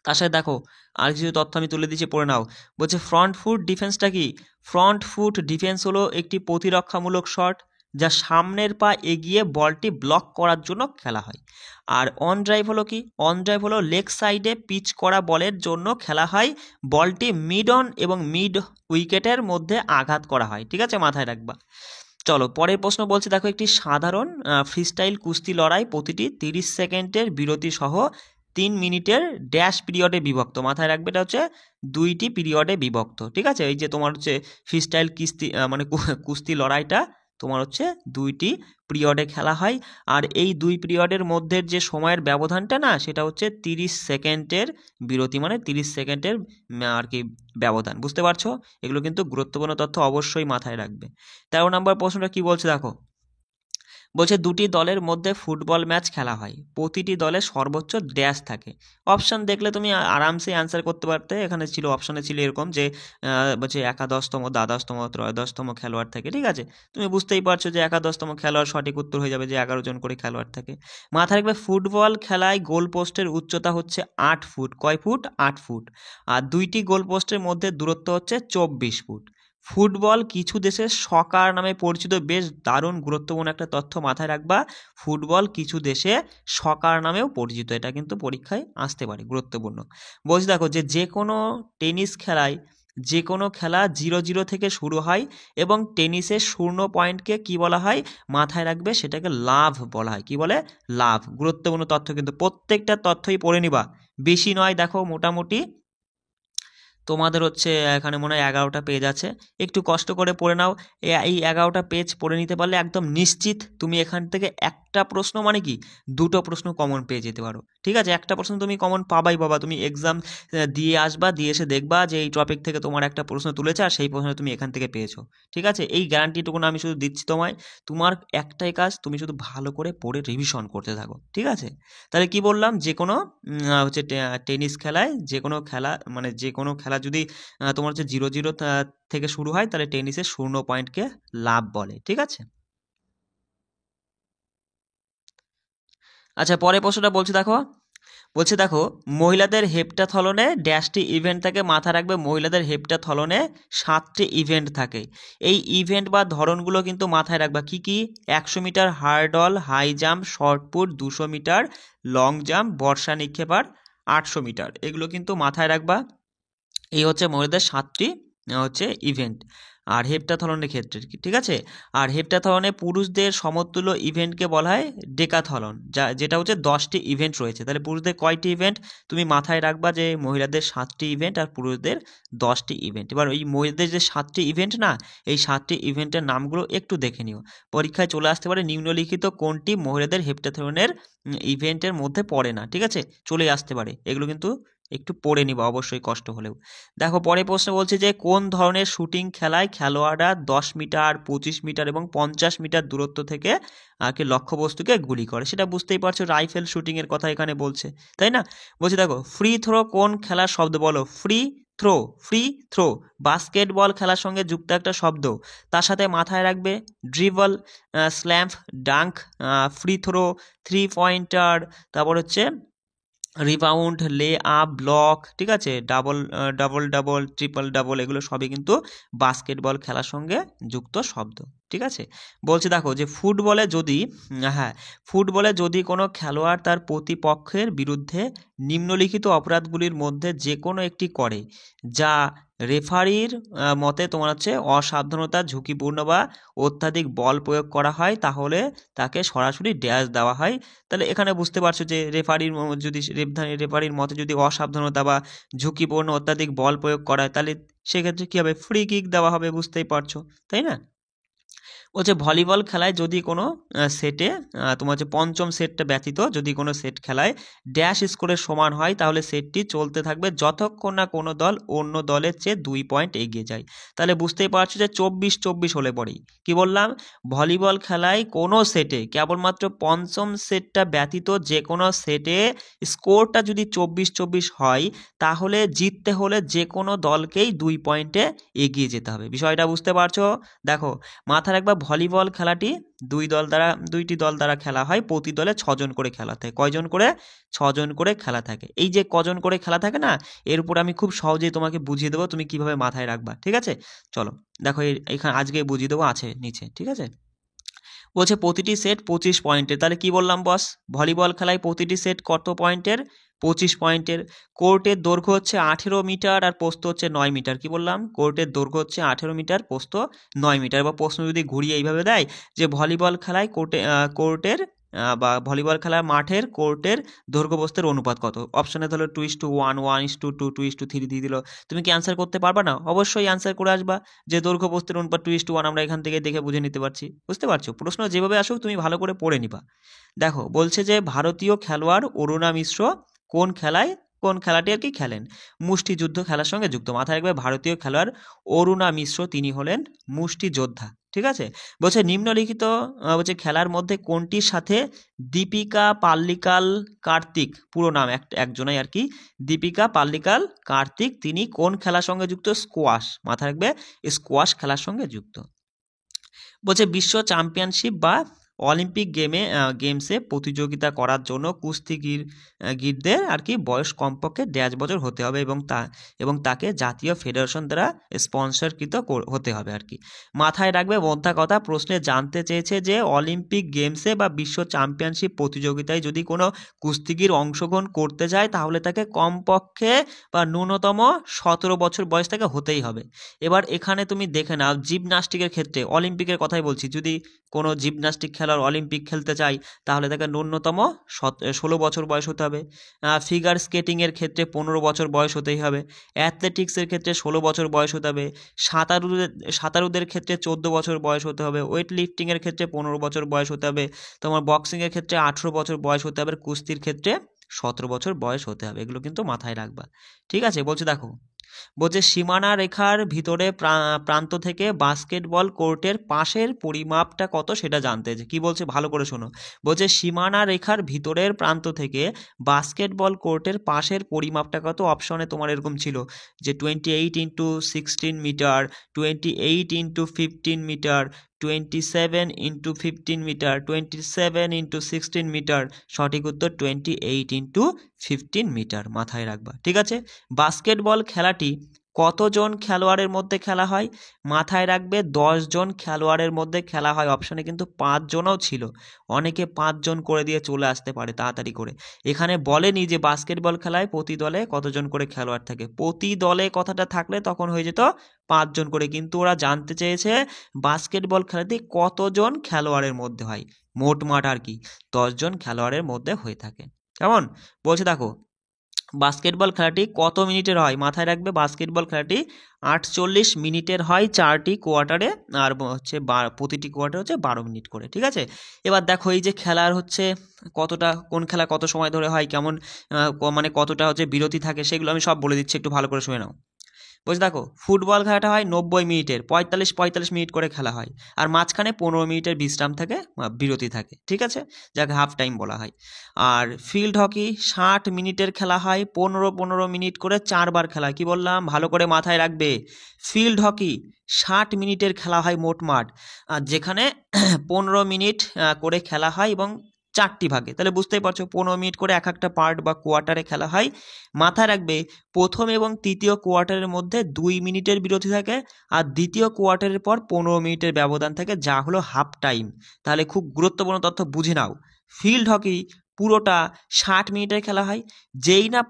তার সাথে দেখো আর কিছু তথ্য আমি তুলে দিচ্ছি, পড়ে নাও। বলছে ফ্রন্ট ফুট ডিফেন্সটা কি? ফ্রন্ট ফুট ডিফেন্স হলো একটি প্রতিরক্ষামূলক শট যা সামনের পা এগিয়ে বলটি ব্লক করার জন্য খেলা হয়। আর অন ড্রাইভ হলো কি? অন ড্রাইভ হলো লেগ সাইডে পিচ করা বলের জন্য খেলা হয়, বলটি মিড অন এবং মিড উইকেটের মধ্যে আঘাত করা হয়, ঠিক আছে, মাথায় রাখবা। চলো পরের প্রশ্ন বলছে, দেখো একটি সাধারণ ফ্রিস্টাইল কুস্তি লড়াই প্রতিটি 30 সেকেন্ডের বিরতি সহ 3 মিনিটের ড্যাশ পিরিয়ডে বিভক্ত, মাথায় রাখবে এটা হচ্ছে 2টি পিরিয়ডে বিভক্ত, ঠিক আছে। এই যে তোমার হচ্ছে ফ্রিস্টাইল মানে কুস্তি লড়াইটা তোমার হচ্ছে 2টি পিরিয়ডে খেলা হয়, আর এই 2 পিরিয়ডের মধ্যে যে সময়ের ব্যবধানটা না, সেটা হচ্ছে 30 সেকেন্ডের বিরতি, মানে 30 সেকেন্ডের আর কি ব্যবধান, বুঝতে পারছো? এগুলো কিন্তু গুরুত্বপূর্ণ তথ্য, অবশ্যই মাথায় রাখবে। 13 নম্বর প্রশ্নটা কি বলছে দেখো। বলছে দুটি দলের মধ্যে ফুটবল ম্যাচ খেলা হয়, প্রতিটি দলে সর্বোচ্চ ড্যাশ থাকে। অপশান দেখলে তুমি আরামসে অ্যান্সার করতে পারতে। এখানে ছিল অপশানে ছিল এরকম যে বলছে একাদশতম, দ্বাদশতম, ত্রয়োদশতম খেলোয়াড় থাকে, ঠিক আছে। তুমি বুঝতেই পারছো যে একাদশতম খেলোয়াড়, সঠিক উত্তর হয়ে যাবে যে 11 জন করে খেলোয়াড় থাকে। মাথায় রাখবে ফুটবল খেলায় গোল পোস্টের উচ্চতা হচ্ছে 8 ফুট। কয় ফুট? 8 ফুট। আর 2টি গোল পোস্টের মধ্যে দূরত্ব হচ্ছে 24 ফুট। ফুটবল কিছু দেশে সকার নামে পরিচিত, বেশ দারুণ গুরুত্বপূর্ণ একটা তথ্য, মাথায় রাখবা। ফুটবল কিছু দেশে সকার নামেও পরিচিত, এটা কিন্তু পরীক্ষায় আসতে পারে, গুরুত্বপূর্ণ। বলছি দেখো যে কোনো টেনিস খেলায় যে কোনো খেলা 0-0 থেকে শুরু হয় এবং টেনিসের শূন্য পয়েন্টকে কি বলা হয়? মাথায় রাখবে সেটাকে লাভ বলা হয়। কি বলে? লাভ। গুরুত্বপূর্ণ তথ্য, কিন্তু প্রত্যেকটা তথ্যই পড়ে নিবা, বেশি নয়। দেখো মোটামুটি তোমাদের হচ্ছে এখানে মনে হয় 11টা পেজ আছে, একটু কষ্ট করে পড়ে নাও। এই 11টা পেজ পড়ে নিতে পারলে একদম নিশ্চিত তুমি এখান থেকে একটা প্রশ্ন, মানে কি 2টো প্রশ্ন কমন পেয়ে যেতে পারো, ঠিক আছে। একটা প্রশ্ন তুমি কমন পাবাই বাবা, তুমি এক্সাম দিয়ে আসবা, দিয়ে এসে দেখবা যে এই টপিক থেকে তোমার একটা প্রশ্ন তুলেছে আর সেই প্রশ্ন তুমি এখান থেকে পেয়েছো, ঠিক আছে। এই গ্যারান্টিটুকু আমি শুধু দিচ্ছি তোমায়। তোমার একটাই কাজ, তুমি শুধু ভালো করে পড়ে রিভিশন করতে থাকো, ঠিক আছে। তাহলে কি বললাম, যে কোনো হচ্ছে টেনিস খেলায় যে কোনো খেলা, মানে যে কোনো খেলা যদি তোমার হচ্ছে 0-0 থেকে শুরু হয়, তাহলে টেনিসের শূন্য পয়েন্টকে লাভ বলে, ঠিক আছে। আচ্ছা পরের প্রশ্নটা বলছে দেখো মহিলাদের হেপ্টাথলনে ড্যাশটি ইভেন্ট থাকে, মাথা রাখবে মহিলাদের হেপ্টাথলনে 7টি ইভেন্ট থাকে। এই ইভেন্ট বা ধরনগুলো কিন্তু মাথায় রাখবা, কি কি? 100 metre hurdle, high jump, shot put, 200 metre long jump, বর্ষা নিক্ষেপ আর 800 মিটার, এগুলো কিন্তু মাথায় রাখবা। এই হচ্ছে মহিলাদের 7টি হচ্ছে ইভেন্ট আর হেপ্টাথলনের ক্ষেত্রে, ঠিক আছে। আর হেপ্টাথলনে পুরুষদের সমতুল্য ইভেন্টকে বলা হয় ডেকাথলন, যেটা হচ্ছে 10টি ইভেন্ট রয়েছে। তাহলে পুরুষদের কয়টি ইভেন্ট তুমি মাথায় রাখবা, যে মহিলাদের 7টি ইভেন্ট আর পুরুষদের 10টি ইভেন্ট। এবার এই মহিলাদের যে 7টি ইভেন্ট না, এই 7টি ইভেন্টের নামগুলো একটু দেখে নিও, পরীক্ষায় চলে আসতে পারে নিম্নলিখিত কোনটি মহিলাদের হেপ্টাথলনের ইভেন্টের মধ্যে পড়ে না, ঠিক আছে, চলে আসতে পারে। এগুলো কিন্তু একটু পড়ে নিবা অবশ্যই, কষ্ট হলেও। দেখো পরের প্রশ্ন বলছে যে কোন ধরনের শুটিং খেলায় খেলোয়াড়রা 10 মিটার, 25 মিটার এবং 50 মিটার দূরত্ব থেকে আর কি লক্ষ্যবস্তুকে গুলি করে? সেটা বুঝতেই পারছো, রাইফেল শুটিং এর কথা এখানে বলছে, তাই না। বলছে দেখো ফ্রি থ্রো কোন খেলার শব্দ বলো? Free throw, free throw basketball খেলার সঙ্গে যুক্ত একটা শব্দ। তার সাথে মাথায় রাখবে dribble, slam, dunk, free throw, 3 pointer, তারপর হচ্ছে রিবাউন্ড, লে আপ, ব্লক, ঠিক আছে, ডাবল ডাবল, ট্রিপল ডাবল, এগুলো সবই কিন্তু বাস্কেটবল খেলার সঙ্গে যুক্ত শব্দ, ঠিক আছে। বলছে দেখো যে ফুটবলে যদি কোনো খেলোয়াড় তার প্রতিপক্ষের বিরুদ্ধে নিম্নলিখিত অপরাধগুলির মধ্যে যে কোনো একটি করে, যা রেফারির মতে তোমার হচ্ছে অসাবধানতা, ঝুঁকিপূর্ণ বা অত্যাধিক বল প্রয়োগ করা হয়, তাহলে তাকে সরাসরি ড্যাশ দেওয়া হয়। তাহলে এখানে বুঝতে পারছো যে রেফারির মতে যদি অসাবধানতা বা ঝুঁকিপূর্ণ অত্যাধিক বল প্রয়োগ করা হয়, তাহলে সেক্ষেত্রে কী হবে? ফ্রি কিক দেওয়া হবে, বুঝতেই পারছো, তাই না। বলছে ভলিবল খেলায় যদি কোনো সেটে তোমার হচ্ছে পঞ্চম সেটটা ব্যতীত যদি কোনো সেট খেলায় ড্যাশ স্কোরের সমান হয় তাহলে সেটটি চলতে থাকবে যতক্ষণ না কোনো দল অন্য দলের চেয়ে 2 পয়েন্ট এগিয়ে যায়। তাহলে বুঝতেই পারছো যে 24-24 হলে পরেই কি বললাম, ভলিবল খেলায় কোনো সেটে কেবলমাত্র পঞ্চম সেটটা ব্যতীত যে কোনো সেটে স্কোরটা যদি 24-24 হয় তাহলে জিততে হলে যে কোনো দলকেই 2 পয়েন্টে এগিয়ে যেতে হবে। বিষয়টা বুঝতে পারছো? দেখো মাথায় রাখবা, ভলিবল খেলাটি দুইটি দল দ্বারা খেলা হয়, প্রতি দলে 6 জন করে খেলা থাকে। কয়জন করে? 6 জন করে খেলা থাকে। এই যে কজন করে খেলা থাকে না, এর উপর আমি খুব সহজেই তোমাকে বুঝিয়ে দেবো তুমি কিভাবে মাথায় রাখবা, ঠিক আছে? চলো দেখো এখানে আজকে বুঝিয়ে দেবো, আছে নিচে, ঠিক আছে? বলছে প্রতিটি সেট 25 পয়েন্টের। তাহলে কি বললাম বস, ভলিবল খেলায় প্রতিটি সেট কত পয়েন্টের? 25 পয়েন্টের। কোর্টের দৈর্ঘ্য হচ্ছে 18 মিটার আর প্রস্থ হচ্ছে 9 মিটার। কি বললাম? কোর্টের দৈর্ঘ্য হচ্ছে 18 মিটার, প্রস্থ 9 মিটার। বা প্রশ্ন যদি ঘুরিয়ে এইভাবে দেয় যে ভলিবল খেলায় কোর্টের বা ভলিবল খেলার মাঠের কোর্টের দৈর্ঘ্য প্রস্থের অনুপাত কত? অপশনে ধরো 2:1, 1:2, 2:3 দিয়ে দিল। তুমি কি অ্যান্সার করতে পারবা না? অবশ্যই অ্যান্সার করে আসবা যে দৈর্ঘ্য প্রস্থের অনুপাত 2:1 আমরা এখান থেকে দেখে বুঝে নিতে পারছি। বুঝতে পারছো? প্রশ্ন যেভাবে আসুক তুমি ভালো করে পড়ে নিবা। দেখো বলছে যে ভারতীয় খেলোয়াড় অরুণা মিশ্র কোন খেলাটি আর কি খেলেন? মুষ্টিযুদ্ধ খেলার সঙ্গে যুক্ত। মাথায় রাখবে ভারতীয় খেলোয়াড় অরুণা মিশ্র তিনি হলেন মুষ্টিযোদ্ধা, ঠিক আছে? বলছে নিম্নলিখিত বলছে খেলার মধ্যে কোনটির সাথে দীপিকা পাল্লিকাল কার্তিক, পুরো নাম একজনাই আর কি, দীপিকা পাল্লিকাল কার্তিক তিনি কোন খেলার সঙ্গে যুক্ত? স্কোয়াশ। মাথায় রাখবে স্কোয়াশ খেলার সঙ্গে যুক্ত। বলছে বিশ্ব চ্যাম্পিয়নশিপ বা অলিম্পিক গেমসে প্রতিযোগিতা করার জন্য কুস্তিগীরদের আর কি বয়স কমপক্ষে 1.5 বছর হতে হবে এবং তাকে জাতীয় ফেডারেশন দ্বারা স্পন্সরকৃত হতে হবে আর কি। মাথায় রাখবে মোদ্দা কথা, প্রশ্নে জানতে চেয়েছে যে অলিম্পিক গেমসে বা বিশ্ব চ্যাম্পিয়নশিপ প্রতিযোগিতায় যদি কোনো কুস্তিগীর অংশগ্রহণ করতে যায় তাহলে তাকে কমপক্ষে বা ন্যূনতম 17 বছর বয়স থেকে হতেই হবে। এবার এখানে তুমি দেখে নাও জিমন্যাস্টিকের ক্ষেত্রে, অলিম্পিকের কথাই বলছি, যদি কোনো জিমন্যাস্টিক খেলোয়াড় অলিম্পিক খেলতে চায় তাহলে তাকে ন্যূনতম 16 বছর বয়স হতে হবে। ফিগার স্কেটিংয়ের ক্ষেত্রে 15 বছর বয়স হতেই হবে। অ্যাথলেটিক্সের ক্ষেত্রে 16 বছর বয়স হতে হবে। সাঁতারুদের ক্ষেত্রে 14 বছর বয়স হতে হবে। ওয়েট লিফটিংয়ের ক্ষেত্রে 15 বছর বয়স হতে হবে। তোমার বক্সিংয়ের ক্ষেত্রে 18 বছর বয়স হতে হবে। কুস্তির ক্ষেত্রে 17 বছর বয়স হতে হবে। এগুলো কিন্তু মাথায় রাখবা, ঠিক আছে? বলছে দেখো, বলছে সীমানা রেখার ভিতরে প্রান্ত থেকে বাস্কেটবল কোর্টের পাশের পরিমাপটা কত সেটা জানতে চাই। কি বলছে ভালো করে শোনো। বলছে সীমানা রেখার ভিতরের প্রান্ত থেকে বাস্কেটবল কোর্টের পাশের পরিমাপটা কত? অপশনে তোমার এরকম ছিল যে 28x16 metre, 28x15 metre, 27x15 metre, 27x16 metre. সঠিক উত্তর 28x15 মিটার। মাথায় রাখবা, ঠিক আছে? বাস্কেটবল খেলাটি কতজন খেলোয়াড়ের মধ্যে খেলা হয়? মাথায় রাখবে 10 জন খেলোয়াড়ের মধ্যে খেলা হয়। অপশানে কিন্তু 5 জনও ছিল, অনেকে 5 জন করে দিয়ে চলে আসতে পারে তাড়াতাড়ি করে। এখানে বলেনি যে বাস্কেটবল খেলায় প্রতি দলে কতজন করে খেলোয়াড় থাকে। প্রতি দলে কথাটা থাকলে তখন হয়ে যেত 5 জন করে, কিন্তু ওরা জানতে চেয়েছে বাস্কেটবল খেলাতে কতজন খেলোয়াড়ের মধ্যে হয়। মোটমাট আর কি 10 জন খেলোয়াড়ের মধ্যে হয়ে থাকে। কেমন? বলছে দেখো বাস্কেটবল খেলাটি কত মিনিটের হয়? মাথায় রাখবে বাস্কেটবল খেলাটি 48 মিনিটের হয় 4টি কোয়ার্টারে, আর হচ্ছে প্রতিটি কোয়ার্টার হচ্ছে 12 মিনিট করে, ঠিক আছে? এবার দেখো এই যে খেলার হচ্ছে কতটা, কোন খেলা কত সময় ধরে হয়, কেমন মানে কতটা হচ্ছে বিরতি থাকে, সেগুলো আমি সব বলে দিচ্ছি, একটু ভালো করে শুনে নাও। বলছি দেখো ফুটবল খেলাটা হয় 90 মিনিটের, 45 মিনিট করে খেলা হয়, আর মাঝখানে 15 মিনিটের বিশ্রাম থাকে, বিরতি থাকে, ঠিক আছে, যাকে হাফ টাইম বলা হয়। আর ফিল্ড হকি 60 মিনিটের খেলা হয়, 15 মিনিট করে 4 বার খেলা। কি বললাম ভালো করে মাথায় রাখবে, ফিল্ড হকি 60 মিনিটের খেলা হয় মোটমাট, আর যেখানে 15 মিনিট করে খেলা হয় এবং 4টি ভাগে। তাহলে বুঝতেই পারছো 15 মিনিট করে এক একটা পার্ট বা কোয়ার্টারে খেলা হয়। মাথায় রাখবে প্রথম এবং তৃতীয় কোয়ার্টারের মধ্যে 2 মিনিটের বিরতি থাকে, আর দ্বিতীয় কোয়ার্টারের পর 15 মিনিটের ব্যবধান থাকে, যা হলো হাফ টাইম। তাহলে খুব গুরুত্বপূর্ণ তথ্য বুঝে নাও, ফিল্ড হকি পুরোটা 60 মিনিটের খেলা হয়। যেই না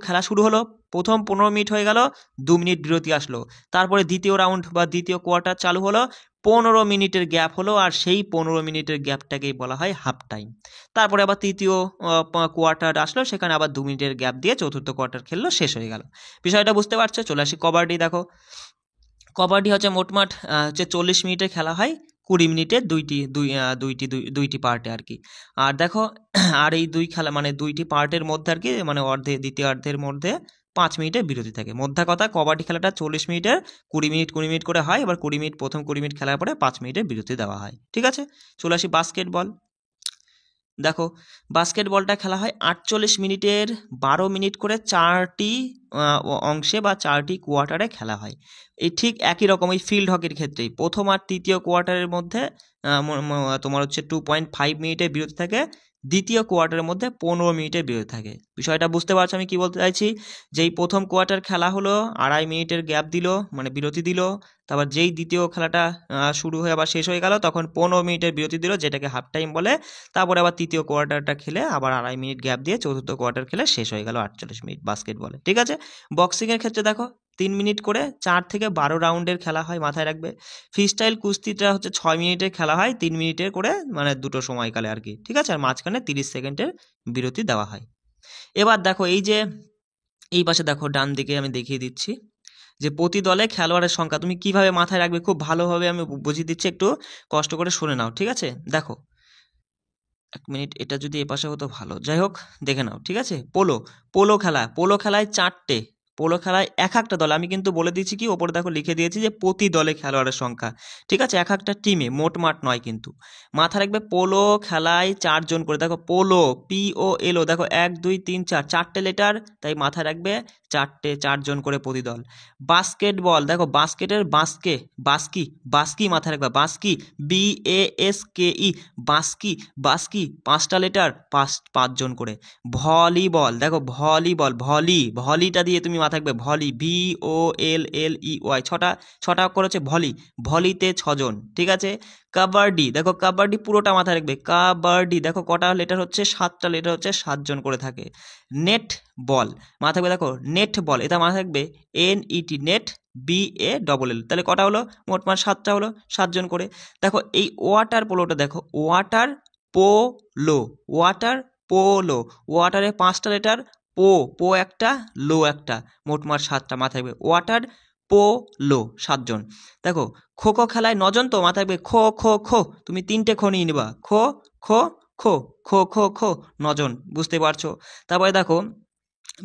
খেলা শুরু হলো, প্রথম 15 মিনিট হয়ে গেল, 2 মিনিট বিরতি আসলো, তারপরে দ্বিতীয় রাউন্ড বা দ্বিতীয় কোয়ার্টার চালু হলো, 15 মিনিটের গ্যাপ হলো, আর সেই 15 মিনিটের গ্যাপটাকেই বলা হয় হাফ টাইম। তারপরে আবার তৃতীয় কোয়ার্টার আসলো, সেখানে আবার 2 মিনিটের গ্যাপ দিয়ে চতুর্থ কোয়ার্টার খেললো, শেষ হয়ে গেল। বিষয়টা বুঝতে পারছো? চলে আসি কবাডি। দেখো কবাডি হচ্ছে মোটমাট হচ্ছে 40 মিনিটের খেলা হয়। 20 মিনিটে দুইটি পার্টে আর কি। আর দেখো আর এই মানে দুইটি পার্টের মধ্যে আর কি মানে দ্বিতীয় অর্ধের মধ্যে 5 মিনিটের বিরতি থাকে। মোদ্দা কথা কবাডি খেলাটা 40 মিনিটের 20 মিনিট করে হয়। এবার 20 মিনিট প্রথম 20 মিনিট খেলার পরে 5 মিনিটের বিরতি দেওয়া হয়। ঠিক আছে, চলে আসি বাস্কেটবল। দেখো বাস্কেটবলটা খেলা হয় 48 মিনিটের 12 মিনিট করে 4টি অংশে বা 4টি কোয়ার্টারে খেলা হয়। এই ঠিক একই রকম ওই ফিল্ড হকির ক্ষেত্রেই প্রথম আর তৃতীয় কোয়ার্টারের মধ্যে তোমার হচ্ছে 2.5 মিনিটের বিরতি থাকে, দ্বিতীয় কোয়ার্টারের মধ্যে 15 মিনিটের বিরতি থাকে। বিষয়টা বুঝতে পারছো আমি কি বলতে চাইছি? যেই প্রথম কোয়ার্টার খেলা হলো 2.5 মিনিটের গ্যাপ দিল মানে বিরতি দিল, তারপর যেই দ্বিতীয় খেলাটা শুরু হয়ে আবার শেষ হয়ে গেল তখন 15 মিনিটের বিরতি দিল যেটাকে হাফ টাইম বলে। তারপরে আবার তৃতীয় কোয়ার্টারটা খেলে আবার 2.5 মিনিট গ্যাপ দিয়ে চতুর্থ কোয়ার্টার খেলে শেষ হয়ে গেল 48 মিনিট বাস্কেটবলে। ঠিক আছে, বক্সিংয়ের ক্ষেত্রে দেখো 3 মিনিট করে 4 থেকে 12 রাউন্ডের খেলা হয়, মাথায় রাখবে। ফ্রিস্টাইল কুস্তিটা হচ্ছে 6 মিনিটের খেলা হয়, 3 মিনিটের করে মানে দুটো সময়কালে আর কি। ঠিক আছে, আর মাঝখানে 30 সেকেন্ডের বিরতি দেওয়া হয়। এবার দেখো এই পাশে দেখো ডান দিকে আমি দেখিয়ে দিচ্ছি যে প্রতি দলে খেলোয়াড়ের সংখ্যা তুমি কিভাবে মাথায় রাখবে, খুব ভালোভাবে আমি বুঝিয়ে দিচ্ছি, একটু কষ্ট করে শুনে নাও। ঠিক আছে, দেখো 1 মিনিট, এটা যদি এপাশে হতো ভালো, যাই হোক দেখে নাও। ঠিক আছে, পোলো খেলায় 4টে, পোলো খেলায় এক একটা দলে, আমি কিন্তু বলে দিচ্ছি কি ওপরে দেখো লিখে দিয়েছি যে প্রতি দলে খেলোয়াড়ের সংখ্যা। ঠিক আছে, এক একটা টিমে, মোটমাট নয় কিন্তু। মাথা রাখবে পোলো খেলায় 4 জন করে, দেখো পোলো POLO দেখো 1 2 3 4 4টে লেটার, তাই মাথায় রাখবে 4 জন করে প্রতি দল। বাস্কেটবল দেখো বাস্কেটের বাস্কি মাথায় রাখবে, বাস্কি BASKE বাস্কি 5টা লেটার 5 জন করে। ভলিবল দেখো ভলিটা দিয়ে তুমি মাথায় রাখবে ভলি VOLLEY 6টা অক্ষর হচ্ছে ভলিতে 6 জন। ঠিক আছে, কাবাডি দেখো কাবাডি পুরোটা মাথায় রাখবে, কাবাডি দেখো কটা লেটার হচ্ছে 7টা লেটার হচ্ছে 7 জন করে থাকে। নেট বল মাথায় রাখবে, দেখো নেট বল এটা মাথায় রাখবে NET নেট BALL, তাহলে কটা হলো মোটমাট 7টা হলো, 7 জন করে। দেখো এই ওয়াটার পোলোটা দেখো ওয়াটার পোলো ওয়াটারে 5টা লেটার, পো একটা লো একটা, মোটমাট 7টা মাথায় রাখবে ওয়াটার পোলো 7 জন। দেখো খো খেলায় 9 জন, তো মাথায় রাখবে খো তুমি 3টে খো নিয়ে নিবা, খো 9 জন, বুঝতে পারছো? তারপরে দেখো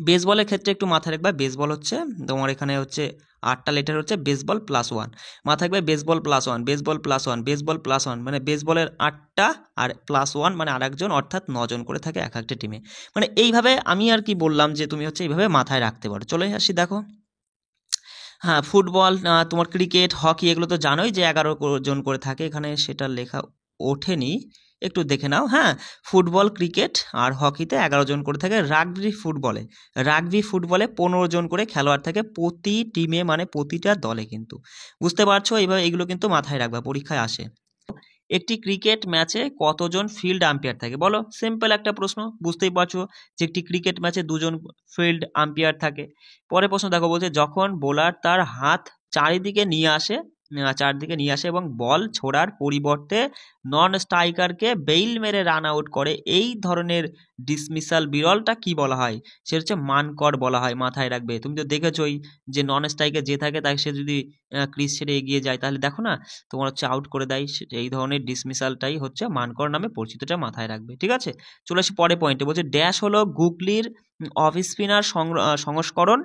বেসবলের ক্ষেত্রে একটু মাথায় রাখবে, বেসবল হচ্ছে তোমার এখানে হচ্ছে 8টা লেটার হচ্ছে বেসবল +1, মাথায় রাখবে বেসবল +1 মানে বেসবলের 8টা আর +1 মানে আরেকজন, অর্থাৎ 9 জন করে থাকে এক একটা টিমে। মানে এইভাবে আমি আর কি বললাম যে তুমি হচ্ছে এইভাবে মাথায় রাখতে পারো। চলে আসি দেখো, হ্যাঁ ফুটবল তোমার ক্রিকেট হকি এগুলো তো জানোই যে 11 জন করে থাকে, এখানে সেটা লেখা ওঠেনি, একটু দেখে নাও। হ্যাঁ, ফুটবল ক্রিকেট আর হকিতে 11 জন করে থাকে। রাগবি ফুটবলে 15 জন করে খেলোয়াড় থাকে প্রতি টিমে, মানে প্রতিটা দলে কিন্তু। বুঝতে পারছো? এইভাবে এগুলো কিন্তু মাথায় রাখবা, পরীক্ষায় আসে। একটি ক্রিকেট ম্যাচে কতজন ফিল্ড আম্পায়ার থাকে বলো? সিম্পল একটা প্রশ্ন, বুঝতেই পারছো যে একটি ক্রিকেট ম্যাচে 2 জন ফিল্ড আম্পায়ার থাকে। পরে প্রশ্ন দেখো, বলছে যখন বোলার তার হাত চারিদিকে নিয়ে আসে এবং বল ছোড়ার পরিবর্তে নন স্ট্রাইকারকে বেইল মেরে রান আউট করে, এই ধরনের ডিসমিসাল বিরলটা কি বলা হয়? সে হচ্ছে মানকড় বলা হয়, মাথায় রাখবে। তুমি তো দেখেছোই যে নন স্ট্রাইকে যে থাকে তাকে সে যদি ক্রিজ ছেড়ে এগিয়ে যায় তাহলে দেখো না তোমার হচ্ছে আউট করে দেয়, এই ধরনের ডিসমিসালটাই হচ্ছে মানকড় নামে পরিচিতটা মাথায় রাখবে। ঠিক আছে, চলে আসি পরে পয়েন্টে। বলছে ড্যাশ হলো গুগলির অফ স্পিনার সংস্করণ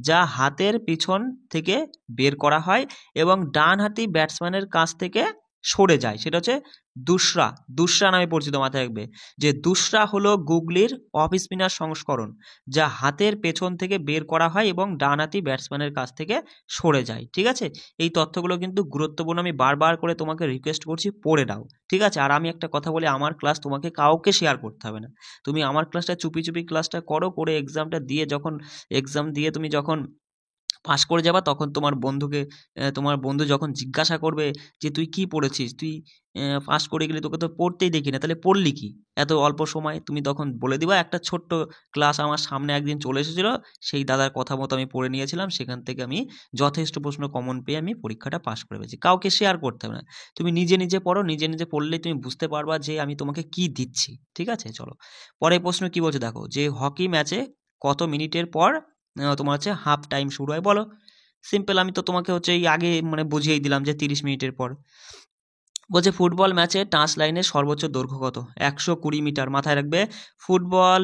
যা হাতের পিছন থেকে বের করা হয় এবং ডান হাতি ব্যাটসম্যানের কাছ থেকে সরে যায়, সেটা হচ্ছে দুসরা নামে পরিচিত, মাথায় রাখবে যে দুসরা হলো গুগলির অফ স্পিনার সংস্করণ যা হাতের পেছন থেকে বের করা হয় এবং ডানহাতি ব্যাটসম্যানের কাছ থেকে সরে যায়। ঠিক আছে, এই তথ্যগুলো কিন্তু গুরুত্বপূর্ণ, আমি বারবার করে তোমাকে রিকোয়েস্ট করছি পড়ে নাও। ঠিক আছে, আর আমি একটা কথা বলি, আমার ক্লাস তোমাকে কাউকে শেয়ার করতে হবে না, তুমি আমার ক্লাসটা চুপি ক্লাসটা করো, করে এক্সামটা দিয়ে এক্সাম দিয়ে তুমি যখন পাস করে যাবা তখন তোমার বন্ধু যখন জিজ্ঞাসা করবে যে তুই কি পড়েছিস, তুই পাস করে গেলি, তোকে তো পড়তেই দেখি না, তাহলে পড়লি কি এত অল্প সময়, তুমি তখন বলে দিবা একটা ছোট্ট ক্লাস আমার সামনে একদিন চলে এসেছিলো, সেই দাদার কথা মতো আমি পড়ে নিয়েছিলাম, সেখান থেকে আমি যথেষ্ট প্রশ্ন কমন পেয়ে আমি পরীক্ষাটা পাস করে পেয়েছি। কাউকে শেয়ার করতে হবে না, তুমি নিজে পড়ো, নিজে পড়লেই তুমি বুঝতে পারবা যে আমি তোমাকে কি দিচ্ছি। ঠিক আছে, চলো পরের প্রশ্ন কি বলছে দেখো, যে হকি ম্যাচে কত মিনিটের পর তোমার হচ্ছে হাফ টাইম শুরু হয় বলো? সিম্পল, আমি তো তোমাকে হচ্ছে এই আগে মানে বুঝিয়েই দিলাম যে 30 মিনিটের পর। বলছে ফুটবল ম্যাচে টাচ লাইনের সর্বোচ্চ দৈর্ঘ্য কত? 120 মিটার। মাথায় রাখবে, ফুটবল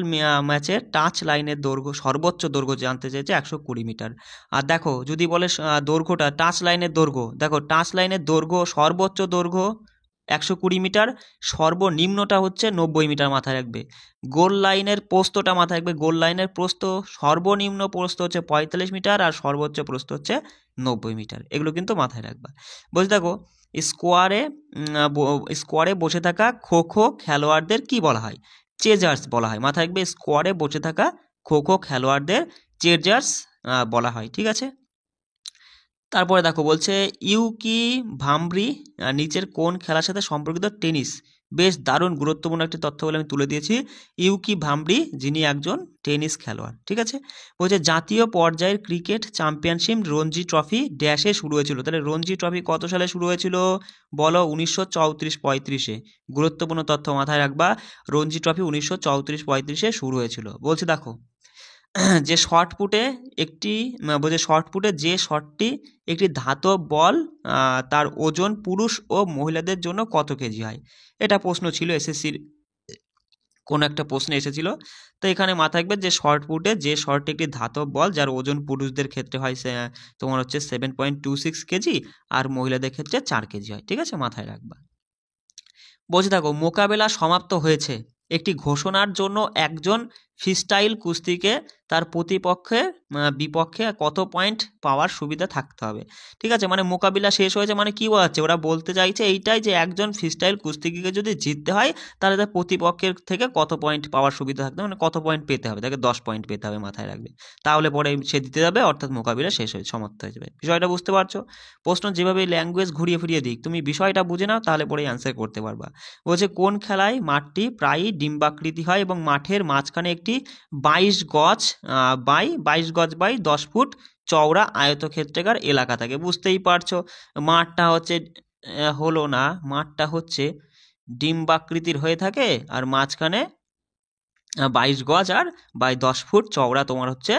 ম্যাচে টাচ লাইনের দৈর্ঘ্য, সর্বোচ্চ দৈর্ঘ্য জানতে চেয়েছে 120 মিটার। আর দেখো যদি বলে দৈর্ঘ্যটা, টাচ লাইনের দৈর্ঘ্য, দেখো টাচ লাইনের দৈর্ঘ্য, সর্বোচ্চ দৈর্ঘ্য 120 মিটার, সর্বনিম্নটা হচ্ছে 90 মিটার। মাথায় রাখবে। গোল লাইনের প্রস্থটা মাথায় রাখবে, গোল লাইনের প্রস্থ, সর্বনিম্ন প্রস্থ হচ্ছে 45 মিটার আর সর্বোচ্চ প্রস্থ হচ্ছে 90 মিটার। এগুলো কিন্তু মাথায় রাখবা। বলছে দেখো, স্কোয়ারে বসে থাকা খো খো খেলোয়াড়দের কি বলা হয়? চেজার্স বলা হয়। মাথায় রাখবে, স্কোয়ারে বসে থাকা খো খো খেলোয়াড়দের চেজার্স বলা হয়। ঠিক আছে। তারপরে দেখো বলছে ইউকি ভাম্বরি নিচের কোন খেলার সাথে সম্পর্কিত? টেনিস। বেশ দারুণ গুরুত্বপূর্ণ একটি তথ্য বলে আমি তুলে দিয়েছি। ইউকি ভাম্বরি যিনি একজন টেনিস খেলোয়াড়। ঠিক আছে। বলছে জাতীয় পর্যায়ের ক্রিকেট চ্যাম্পিয়নশিপ রঞ্জি ট্রফি ড্যাশে শুরু হয়েছিল। তাহলে রঞ্জি ট্রফি কত সালে শুরু হয়েছিল? বলো 1934-35-এ। গুরুত্বপূর্ণ তথ্য মাথায় রাখবা, রঞ্জি ট্রফি 1934-35-এ শুরু হয়েছিল। বলছে দেখো, যে শর্টপুটে বলছে শর্টপুটে যে শটটি একটি ধাতব বল, তার ওজন পুরুষ ও মহিলাদের জন্য কত কেজি হয়? এটা প্রশ্ন ছিল এসএসসির কোন একটা প্রশ্নে এসেছিল। তো এখানে মাথায় রাখবে যে শর্টপুটে যে শটটি একটি ধাতব বল যার ওজন পুরুষদের ক্ষেত্রে হয় তোমার হচ্ছে 7.26 কেজি আর মহিলাদের ক্ষেত্রে 4 কেজি হয়। ঠিক আছে, মাথায় রাখবা। বলছে দেখো, মোকাবেলা সমাপ্ত হয়েছে একটি ঘোষণার জন্য একজন ফ্রিস্টাইল কুস্তিকে তার প্রতিপক্ষের বিপক্ষে কত পয়েন্ট পাওয়ার সুবিধা থাকতে হবে? ঠিক আছে, মানে মোকাবিলা শেষ হয়েছে মানে কি বোঝাচ্ছে? ওরা বলতে চাইছে এইটাই যে একজন ফ্রিস্টাইল কুস্তিকে যদি জিততে হয় তাহলে তার প্রতিপক্ষের থেকে কত পয়েন্ট পাওয়ার সুবিধা থাকতে হবে, মানে কত পয়েন্ট পেতে হবে, তাকে 10 পয়েন্ট পেতে হবে। মাথায় রাখবে, তাহলে পরে সে জিতে যাবে, অর্থাৎ মোকাবিলা শেষ হয়ে সমাপ্ত হয়ে যাবে। বিষয়টা বুঝতে পারছো? প্রশ্ন যেভাবে ল্যাঙ্গুয়েজ ঘুরিয়ে ফিরিয়ে দিক, তুমি বিষয়টা বুঝে নাও, তাহলে পরে অ্যান্সার করতে পারবা। বলছে কোন খেলায় মাঠটি প্রায়ই ডিম্বাকৃতি হয় এবং মাঠের মাঝখানে একটি 22 গজ বাই 10 ফুট চওড়া আয়তক্ষেত্রাকার এলাকা থাকে? বুঝতেই পারছো, মাঠটা হচ্ছে মাঠটা হচ্ছে ডিম্বাকৃতির হয়ে থাকে আর মাঝখানে 22 গজ আর বাই 10 ফুট চওড়া তোমার হচ্ছে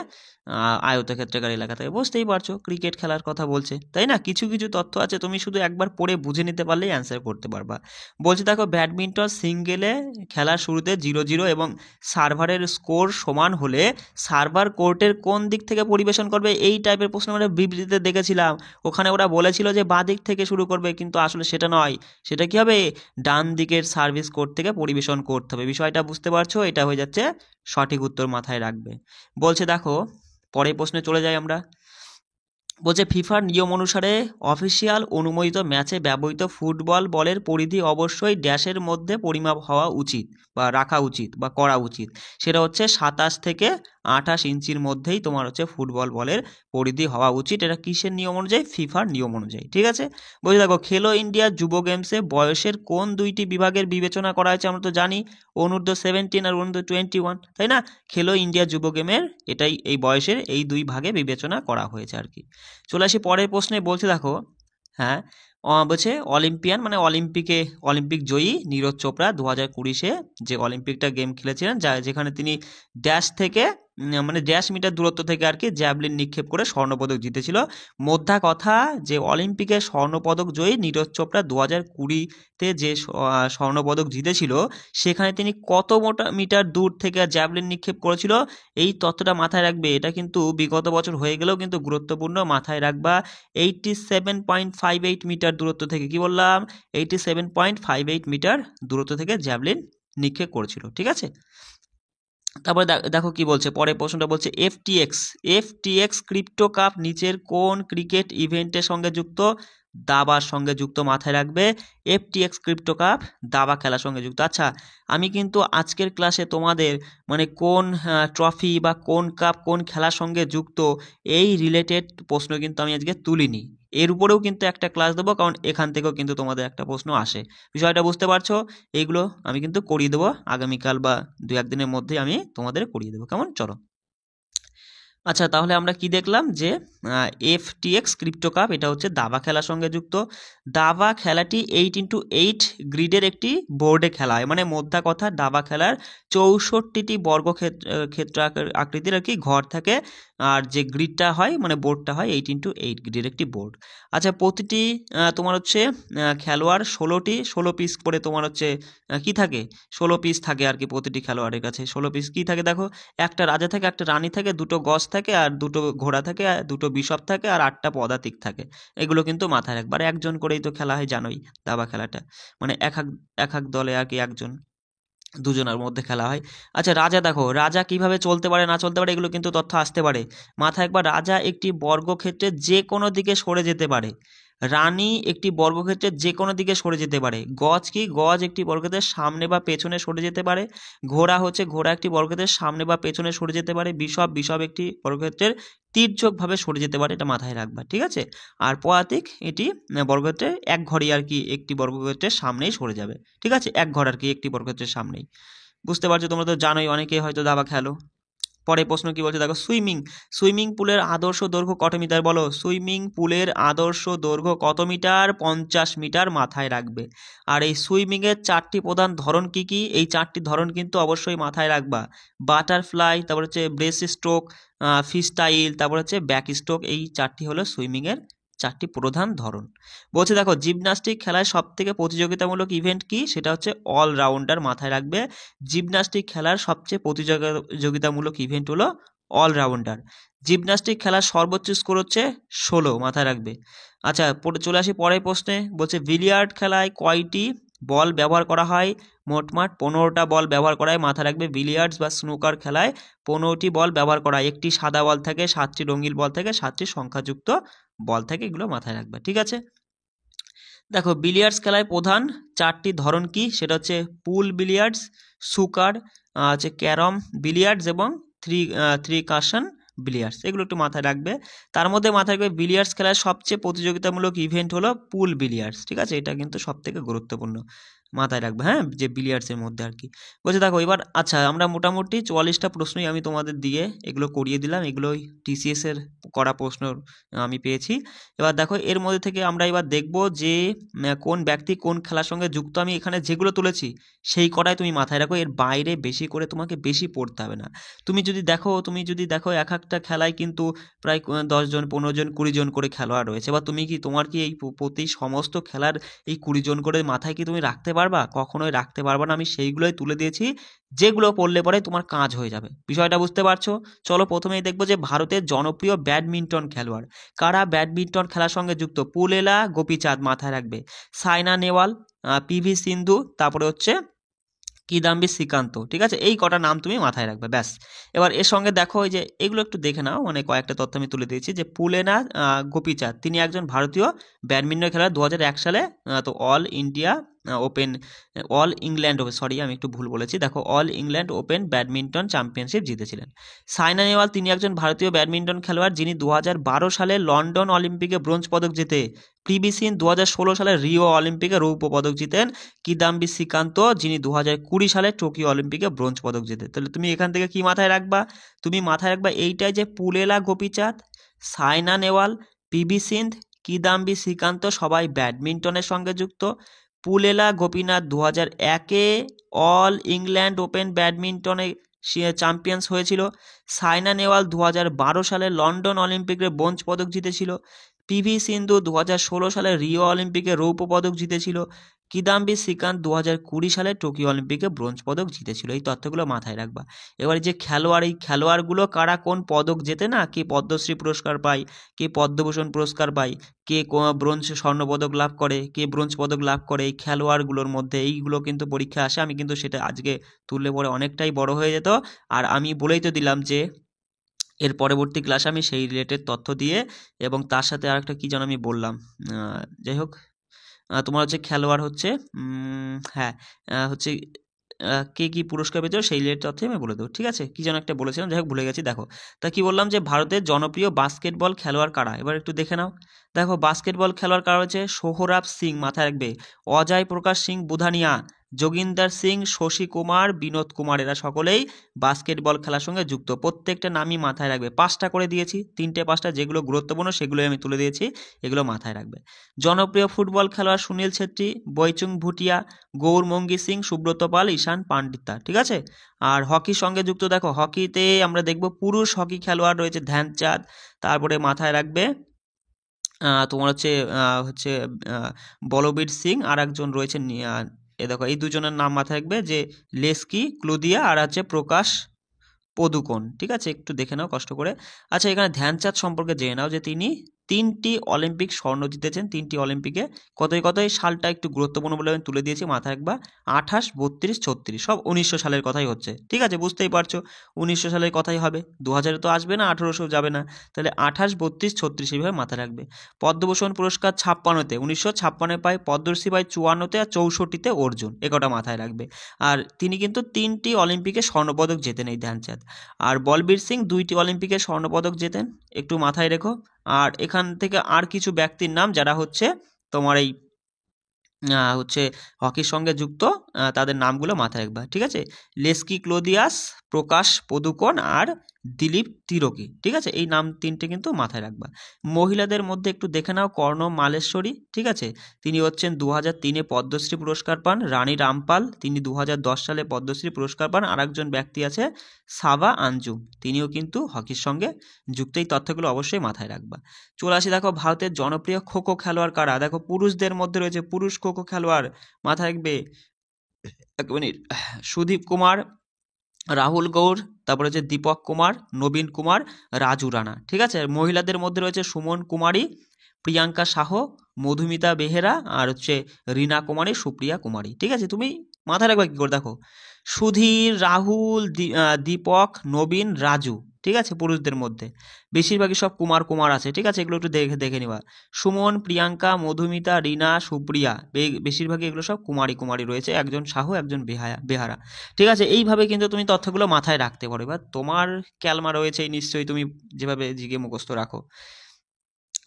আয়তক্ষেত্রাকার এলাকা থেকে। বুঝতেই পারছো ক্রিকেট খেলার কথা বলছে, তাই না? কিছু কিছু তথ্য আছে, তুমি শুধু একবার পড়ে বুঝে নিতে পারলেই অ্যান্সার করতে পারবা। বলছে দেখো, ব্যাডমিন্টন সিঙ্গেলে খেলার শুরুতে 0-0 এবং সার্ভারের স্কোর সমান হলে সার্ভার কোর্টের কোন দিক থেকে পরিবেশন করবে? এই টাইপের প্রশ্ন আমরা বিবৃতিতে দেখেছিলাম। ওখানে ওরা বলেছিল যে বাঁ দিক থেকে শুরু করবে, কিন্তু আসলে সেটা নয়। সেটা কি হবে? ডান দিকের সার্ভিস কোর্ট থেকে পরিবেশন করতে হবে। বিষয়টা বুঝতে পারছো? এটা হয়ে যাচ্ছে সঠিক উত্তর, মাথায় রাখবে। বলছে দেখো, পরের প্রশ্নে চলে যাই আমরা। বলছে ফিফার নিয়ম অনুসারে অফিসিয়াল অনুমোদিত ম্যাচে ব্যবহৃত ফুটবল বলের পরিধি অবশ্যই ড্যাশের মধ্যে পরিমাপ হওয়া উচিত বা রাখা উচিত বা করা উচিত। সেটা হচ্ছে 27 থেকে 28 ইঞ্চির মধ্যেই তোমার হচ্ছে ফুটবল বলের পরিধি হওয়া উচিত। এটা কিসের নিয়ম অনুযায়ী? ফিফার নিয়ম অনুযায়ী। ঠিক আছে। বলছে দেখো, খেলো ইন্ডিয়া যুব গেমসে বয়সের কোন দুইটি বিভাগের বিবেচনা করা হয়েছে? আমরা তো জানি অনূর্ধ্ব 17 আর অনূর্ধ্ব 21, তাই না? খেলো ইন্ডিয়া যুব গেমের এই বয়সের এই দুই ভাগে বিবেচনা করা হয়েছে আর কি। চলে আসি পরের প্রশ্নে। বলছে দেখো, হ্যাঁ, বলছে অলিম্পিয়ান মানে অলিম্পিক জয়ী নীরজ চোপড়া 2020-এ যে অলিম্পিকটা গেম খেলেছিলেন, যেখানে তিনি ড্যাশ থেকে মানে ড্যাশ মিটার দূরত্ব থেকে আর কি জ্যাভলিন নিক্ষেপ করে স্বর্ণপদক জিতেছিল। মোদ্দা কথা যে অলিম্পিকে স্বর্ণপদক জয়ী নীরজ চোপড়া 2020-তে যে স্বর্ণপদক জিতেছিল সেখানে তিনি কত মিটার দূর থেকে জ্যাভলিন নিক্ষেপ করেছিল? এই তথ্যটা মাথায় রাখবে। এটা কিন্তু বিগত বছর হয়ে গেলেও কিন্তু গুরুত্বপূর্ণ, মাথায় রাখবা। 87.58 মিটার দূরত্ব থেকে, কি বললাম? 87.58 মিটার দূরত্ব থেকে জ্যাভলিন নিক্ষেপ করেছিল। ঠিক আছে। তারপরে দেখো কি বলছে, পরের প্রশ্নটা বলছে এফটিএক্স ক্রিপ্টো কাপ নিচের কোন ক্রিকেট ইভেন্টের সঙ্গে যুক্ত? দাবার সঙ্গে যুক্ত। মাথায় রাখবে, এফটিএক্স ক্রিপ্টো কাপ দাবা খেলার সঙ্গে যুক্ত। আচ্ছা, আমি কিন্তু আজকের ক্লাসে তোমাদের মানে কোন ট্রফি বা কোন কাপ কোন খেলার সঙ্গে যুক্ত এই রিলেটেড প্রশ্ন কিন্তু আমি আজকে তুলিনি। এর উপরেও কিন্তু একটা ক্লাস দেবো, কারণ এখান থেকেও কিন্তু তোমাদের একটা প্রশ্ন আসে। বিষয়টা বুঝতে পারছো? এইগুলো আমি কিন্তু করিয়ে দেবো আগামীকাল বা 2-1 দিনের মধ্যেই আমি তোমাদের করিয়ে দেবো। কেমন? চলো। আচ্ছা, তাহলে আমরা কি দেখলাম যে FTX ক্রিপ্টো কাপ এটা হচ্ছে দাবা খেলার সঙ্গে যুক্ত। দাবা খেলাটি 8x8 গ্রিডের একটি বোর্ডে খেলা হয়, মানে মোদ্দা কথা দাবা খেলার 64টি ক্ষেত্র আকৃতির আর কি ঘর থাকে, আর যে গ্রিডটা হয় মানে বোর্ডটা হয় 8x8 গ্রিডের একটি বোর্ড। আচ্ছা, প্রতিটি তোমার হচ্ছে খেলোয়াড় 16 পিস করে তোমার হচ্ছে কি থাকে, 16 পিস থাকে আর কি প্রতিটি খেলোয়াড়ের কাছে। 16 পিস কি থাকে দেখো, একটা রাজা থাকে, একটা রানী থাকে, দুটো গজ থাকে, আর দুটো ঘোড়া থাকে, আর দুটো বিশপ থাকে, আর 8টা পদাতিক থাকে। এগুলো কিন্তু মাথায় রাখবার, একজন করেই তো খেলা হয় জানোই দাবা খেলাটা, মানে এক এক দলে আর কি একজন দুজনের মধ্যে খেলা হয়। আচ্ছা, রাজা দেখো, রাজা কিভাবে চলতে পারে না চলতে পারে এগুলো কিন্তু তথ্য আসতে পারে মাথায় একবার। রাজা একটি বর্গক্ষেত্রে যে কোনো দিকে সরে যেতে পারে, রানী একটি বর্গক্ষেত্রে যে কোনো দিকে সরে যেতে পারে, গজ কি, গজ একটি বর্গক্ষেত্রের সামনে বা পেছনে সরে যেতে পারে, ঘোড়া হচ্ছে ঘোড়া একটি বর্গক্ষেত্রের সামনে বা পেছনে সরে যেতে পারে, বিশপ একটি বর্গক্ষেত্রের তির্যকভাবে সরে যেতে পারে, এটা মাথায় রাখবা, ঠিক আছে। আর পদাতিক এটি বর্গক্ষেত্রে এক ঘরই আর কি একটি বর্গক্ষেত্রের সামনেই সরে যাবে, ঠিক আছে, এক ঘর আর কি একটি বর্গক্ষেত্রের সামনেই। বুঝতে পারছো, তোমরা তো জানোই, অনেকে হয়তো দাবা খেলো। পরে প্রশ্ন কি বলছে দেখো, সুইমিং পুলের আদর্শ দৈর্ঘ্য কত মিটার বলো। সুইমিং পুলের আদর্শ দৈর্ঘ্য কত মিটার, 50 মিটার মাথায় রাখবে। আর এই সুইমিংয়ের 4টি প্রধান ধরন কি কি, এই 4টি ধরন কিন্তু অবশ্যই মাথায় রাখবা। বাটারফ্লাই, তারপর হচ্ছে ব্রেস্ট স্ট্রোক, ফ্রি স্টাইল, তারপর হচ্ছে ব্যাক স্ট্রোক, এই 4টি হলো সুইমিংয়ের 4টি প্রধান ধরন। বলছে দেখো, জিমন্যাস্টিক খেলায় সব থেকে প্রতিযোগিতামূলক ইভেন্ট কি, সেটা হচ্ছে অলরাউন্ডার, মাথায় রাখবে। জিমন্যাস্টিক খেলার সবচেয়ে প্রতিযোগিতামূলক ইভেন্ট হলো অলরাউন্ডার। জিমন্যাস্টিক খেলার সর্বোচ্চ স্কোর হচ্ছে 16, মাথায় রাখবে। আচ্ছা, চলে আসি পরের প্রশ্নে। বলছে বিলিয়ার্ড খেলায় কয়টি বল ব্যবহার করা হয়, মোটমাট 15টা বল ব্যবহার করা হয়, মাথায় রাখবে। বিলিয়ার্ডস বা স্নুকার খেলায় 15টি বল ব্যবহার করা হয়, একটি সাদা বল থাকে, 7টি রঙিন বল থাকে, 7টি সংখ্যাযুক্ত বল থাকে, এগুলো মাথায় রাখবে, ঠিক আছে। দেখো, বিলিয়ার্ডস খেলায় প্রধান 4টি ধরন কি, সেটা হচ্ছে পুল বিলিয়ার্ডস, সুকার, হচ্ছে ক্যারম বিলিয়ার্ডস এবং থ্রি কাশন বিলিয়ার্ডস, এগুলো একটু মাথায় রাখবে। তার মধ্যে মাথায় রাখবে বিলিয়ার্ডস খেলার সবচেয়ে প্রতিযোগিতামূলক ইভেন্ট হলো পুল বিলিয়ার্ডস, ঠিক আছে, এটা কিন্তু সব থেকে গুরুত্বপূর্ণ, মাথায় রাখবে, হ্যাঁ, যে বিলিয়ার্ডসের মধ্যে আর কি। বলছে দেখো এবার, আচ্ছা আমরা মোটামুটি 44টা প্রশ্নই আমি তোমাদের দিয়ে এগুলো করিয়ে দিলাম, এগুলোই TCS এর করা প্রশ্ন আমি পেয়েছি। এবার দেখো, এর মধ্যে থেকে আমরা এবার দেখব যে কোন ব্যক্তি কোন খেলার সঙ্গে যুক্ত। আমি এখানে যেগুলো তুলেছি সেই কটাই তুমি মাথায় রাখো, এর বাইরে বেশি করে তোমাকে বেশি পড়তে হবে না। তুমি যদি দেখো এক একটা খেলায় কিন্তু প্রায় 10 জন 15 জন 20 জন করে খেলোয়াড় রয়েছে, বা তোমার কি এই প্রতি সমস্ত খেলার এই 20 জন করে মাথায় কি তুমি রাখতে পারবা, কখনোই রাখতে পারবা না। আমি সেইগুলোই তুলে দিয়েছি, যেগুলো পড়লে পরে তোমার কাজ হয়ে যাবে, বিষয়টা বুঝতে পারছো। চলো প্রথমেই দেখবো যে ভারতের জনপ্রিয় ব্যাডমিন্টন খেলোয়াড় কারা ব্যাডমিন্টন খেলার সঙ্গে যুক্ত। পুলেলা গোপীচাঁদ, মাথায় রাখবে। সাইনা নেওয়াল, PV সিন্ধু, তারপরে হচ্ছে কিদাম্বি শ্রীকান্ত, ঠিক আছে, এই কটা নাম তুমি মাথায় রাখবে, ব্যাস। এবার এর সঙ্গে দেখো এই যে এগুলো একটু দেখে নাও, মানে কয়েকটা তথ্য আমি তুলে দিয়েছি। যে পুলেনা গোপীচাঁদ, তিনি একজন ভারতীয় ব্যাডমিন্টন খেলোয়াড়, 2001 সালে তো all India open, all England open, sorry আমি একটু ভুল বলেছি, দেখো all England open badminton championship জিতেছিলেন। সাইনা নেওয়াল, তিনি একজন ভারতীয় ব্যাডমিন্টন খেলোয়াড় যিনি 2012 সালে লন্ডন অলিম্পিকে ব্রোঞ্জ পদক জেতে। PV সিন্ধু 2016 সালে রিও অলিম্পিকে রৌপ্য পদক জিতেন। কিদাম্বি শ্রীকান্ত, যিনি 2020 সালে টোকিও অলিম্পিকে ব্রোঞ্জ পদক জেতে। তাহলে তুমি এখান থেকে কি মাথায় রাখবা, তুমি মাথায় রাখবা এইটাই যে পুলেলা গোপীচাঁদ, সাইনা নেওয়াল, PV সিন্ধু, কিদাম্বি শ্রীকান্ত সবাই ব্যাডমিন্টনের সঙ্গে যুক্ত। পুলেলা গোপীনাথ 2001-এ অল ইংল্যান্ড ওপেন ব্যাডমিন্টনে চ্যাম্পিয়ন্স হয়েছিল। সাইনা নেওয়াল 2012 সালে লন্ডন অলিম্পিকে ব্রোঞ্জ পদক জিতেছিল। PV সিন্ধু 2016 সালে রিও অলিম্পিকে রৌপ্য পদক জিতেছিল। কিদাম্বি শ্রীকান্ত 2020 সালে টোকিও অলিম্পিকে ব্রোঞ্জ পদক জিতেছিল। এই তথ্যগুলো মাথায় রাখবা। এবার যে খেলোয়াড়, এই খেলোয়াড়গুলো কারা কোন পদক জেতে না, কে পদ্মশ্রী পুরস্কার পায়, কে পদ্মভূষণ পুরস্কার পায়, কে ব্রোঞ্জ স্বর্ণপদক লাভ করে, কে ব্রোঞ্জ পদক লাভ করে, এই খেলোয়াড়গুলোর মধ্যে এইগুলো কিন্তু পরীক্ষা আসে। আমি কিন্তু সেটা আজকে তুললে পরে অনেকটাই বড় হয়ে যেত, আর আমি বলেই তো দিলাম যে এর পরবর্তী ক্লাসে আমি সেই রিলেটেড তথ্য দিয়ে, এবং তার সাথে আরেকটা কি যেন আমি বললাম, যাই হোক, তোমার হচ্ছে খেলোয়াড় হচ্ছে হ্যাঁ, হচ্ছে কে কি পুরস্কার পেয়েছিল সেই রিলেটেড তথ্য আমি বলে দেবো, ঠিক আছে। কি যেন একটা বলেছিলাম, যাই হোক ভুলে গেছি। দেখো, তা কি বললাম যে ভারতের জনপ্রিয় বাস্কেটবল খেলোয়াড় কারা, এবার একটু দেখে নাও। দেখো, বাস্কেটবল খেলোয়াড় কারা হচ্ছে সোহরাব সিং, মাথায় রাখবে। অজয় প্রকাশ সিং বুধানিয়া, যোগিন্দার সিং, শশী কুমার, বিনোদ কুমার এরা সকলেই বাস্কেটবল খেলার সঙ্গে যুক্ত। প্রত্যেকটা নামই মাথায় রাখবে। 5টা করে দিয়েছি, 3টে 5টা যেগুলো গুরুত্বপূর্ণ সেগুলোই আমি তুলে দিয়েছি, এগুলো মাথায় রাখবে। জনপ্রিয় ফুটবল খেলোয়াড় সুনীল ছেত্রী, বৈচুং ভুটিয়া, গৌরমঙ্গী সিং, সুব্রত পাল, ঈশান পান্ডিতা, ঠিক আছে। আর হকির সঙ্গে যুক্ত দেখো, হকিতে আমরা দেখব পুরুষ হকি খেলোয়াড় রয়েছে ধ্যানচাঁদ, তারপরে মাথায় রাখবে তোমার হচ্ছে বলবীর সিং, আর একজন রয়েছে এ দেখো এই দুজনের নাম মাথায় রাখবে, যে লেস্কি ক্লুদিয়া আর আছে প্রকাশ পদুকোণ, ঠিক আছে, একটু দেখে নাও কষ্ট করে। আচ্ছা, এখানে ধ্যানচাঁদ সম্পর্কে জেনে নাও যে তিনি 3টি অলিম্পিক স্বর্ণ জিতেছেন, 3টি অলিম্পিকে। কতই সালটা একটু গুরুত্বপূর্ণ বলে আমি তুলে দিয়েছি, মাথায় রাখবা। 28, 32, 36 সব 1900 সালের কথাই হচ্ছে, ঠিক আছে, বুঝতেই পারছো 1900 সালের কথাই হবে, 2000 তো আসবে না, 1800 যাবে না, তাহলে 28, 32, 36 এইভাবে মাথায় রাখবে। পদ্মভূষণ পুরস্কার 56-তে, 1956 পায়, পদ্মশ্রী পায় 54-তে, আর 64-তে অর্জুন, একটা মাথায় রাখবে। আর তিনি কিন্তু 3টি অলিম্পিকে স্বর্ণপদক জেতেন এই ধ্যানচাঁদ। আর বলবীর সিং 2টি অলিম্পিকে স্বর্ণপদক জেতেন, একটু মাথায় রেখো। আর এখান থেকে আর কিছু ব্যক্তির নাম যারা হচ্ছে তোমার এই হকির সঙ্গে যুক্ত, তাদের নামগুলো মাথায় রাখবা, ঠিক আছে। লেস্কি ক্লোদিয়াস, প্রকাশ পদুকোণ আর দিলীপ তিরকি, ঠিক আছে, এই নাম 3টে কিন্তু মাথায় রাখবা। মহিলাদের মধ্যে একটু দেখে নাও, কর্ণ মালেশ্বরী, ঠিক আছে, তিনি হচ্ছেন 2003-এ পদ্মশ্রী পুরস্কার পান। রানী রামপাল, তিনি 2010 সালে পদ্মশ্রী পুরস্কার পান। আর একজন ব্যক্তি আছে সাবা আঞ্জুম, তিনিও কিন্তু হকির সঙ্গে যুক্ত। এই তথ্যগুলো অবশ্যই মাথায় রাখবা। চলে আসি, দেখো ভারতের জনপ্রিয় খোখো খেলোয়াড় কারা। দেখো পুরুষদের মধ্যে রয়েছে পুরুষ খোখো খেলোয়াড়, মাথায় রাখবে, 1 মিনিট, সুদীপ কুমার, রাহুল গৌর, তারপরে হচ্ছে দীপক কুমার, নবীন কুমার, রাজু রানা, ঠিক আছে। আর মহিলাদের মধ্যে রয়েছে সুমন কুমারী, প্রিয়াঙ্কা সাহ, মধুমিতা বেহেরা, আর হচ্ছে রীনা কুমারী, সুপ্রিয়া কুমারী, ঠিক আছে। তুমি মাথায় রাখবে কি করে, দেখো সুধীর, রাহুল, দীপক, নবীন, রাজু, ঠিক আছে। পুরুষদের মধ্যে বেশিরভাগই সব কুমার কুমার আছে, ঠিক আছে, এগুলো একটু দেখে দেখে নিবা। সুমন, প্রিয়াঙ্কা, মধুমিতা, রীনা, সুপ্রিয়া, বেশিরভাগই এগুলো সব কুমারী কুমারী রয়েছে, একজন সাহু, একজন বেহারা, ঠিক আছে। এইভাবে কিন্তু তুমি তথ্যগুলো মাথায় রাখতে পারো। এবার তোমার ক্যালমা রয়েছে নিশ্চয়ই, তুমি যেভাবে জিকে মুখস্থ রাখো।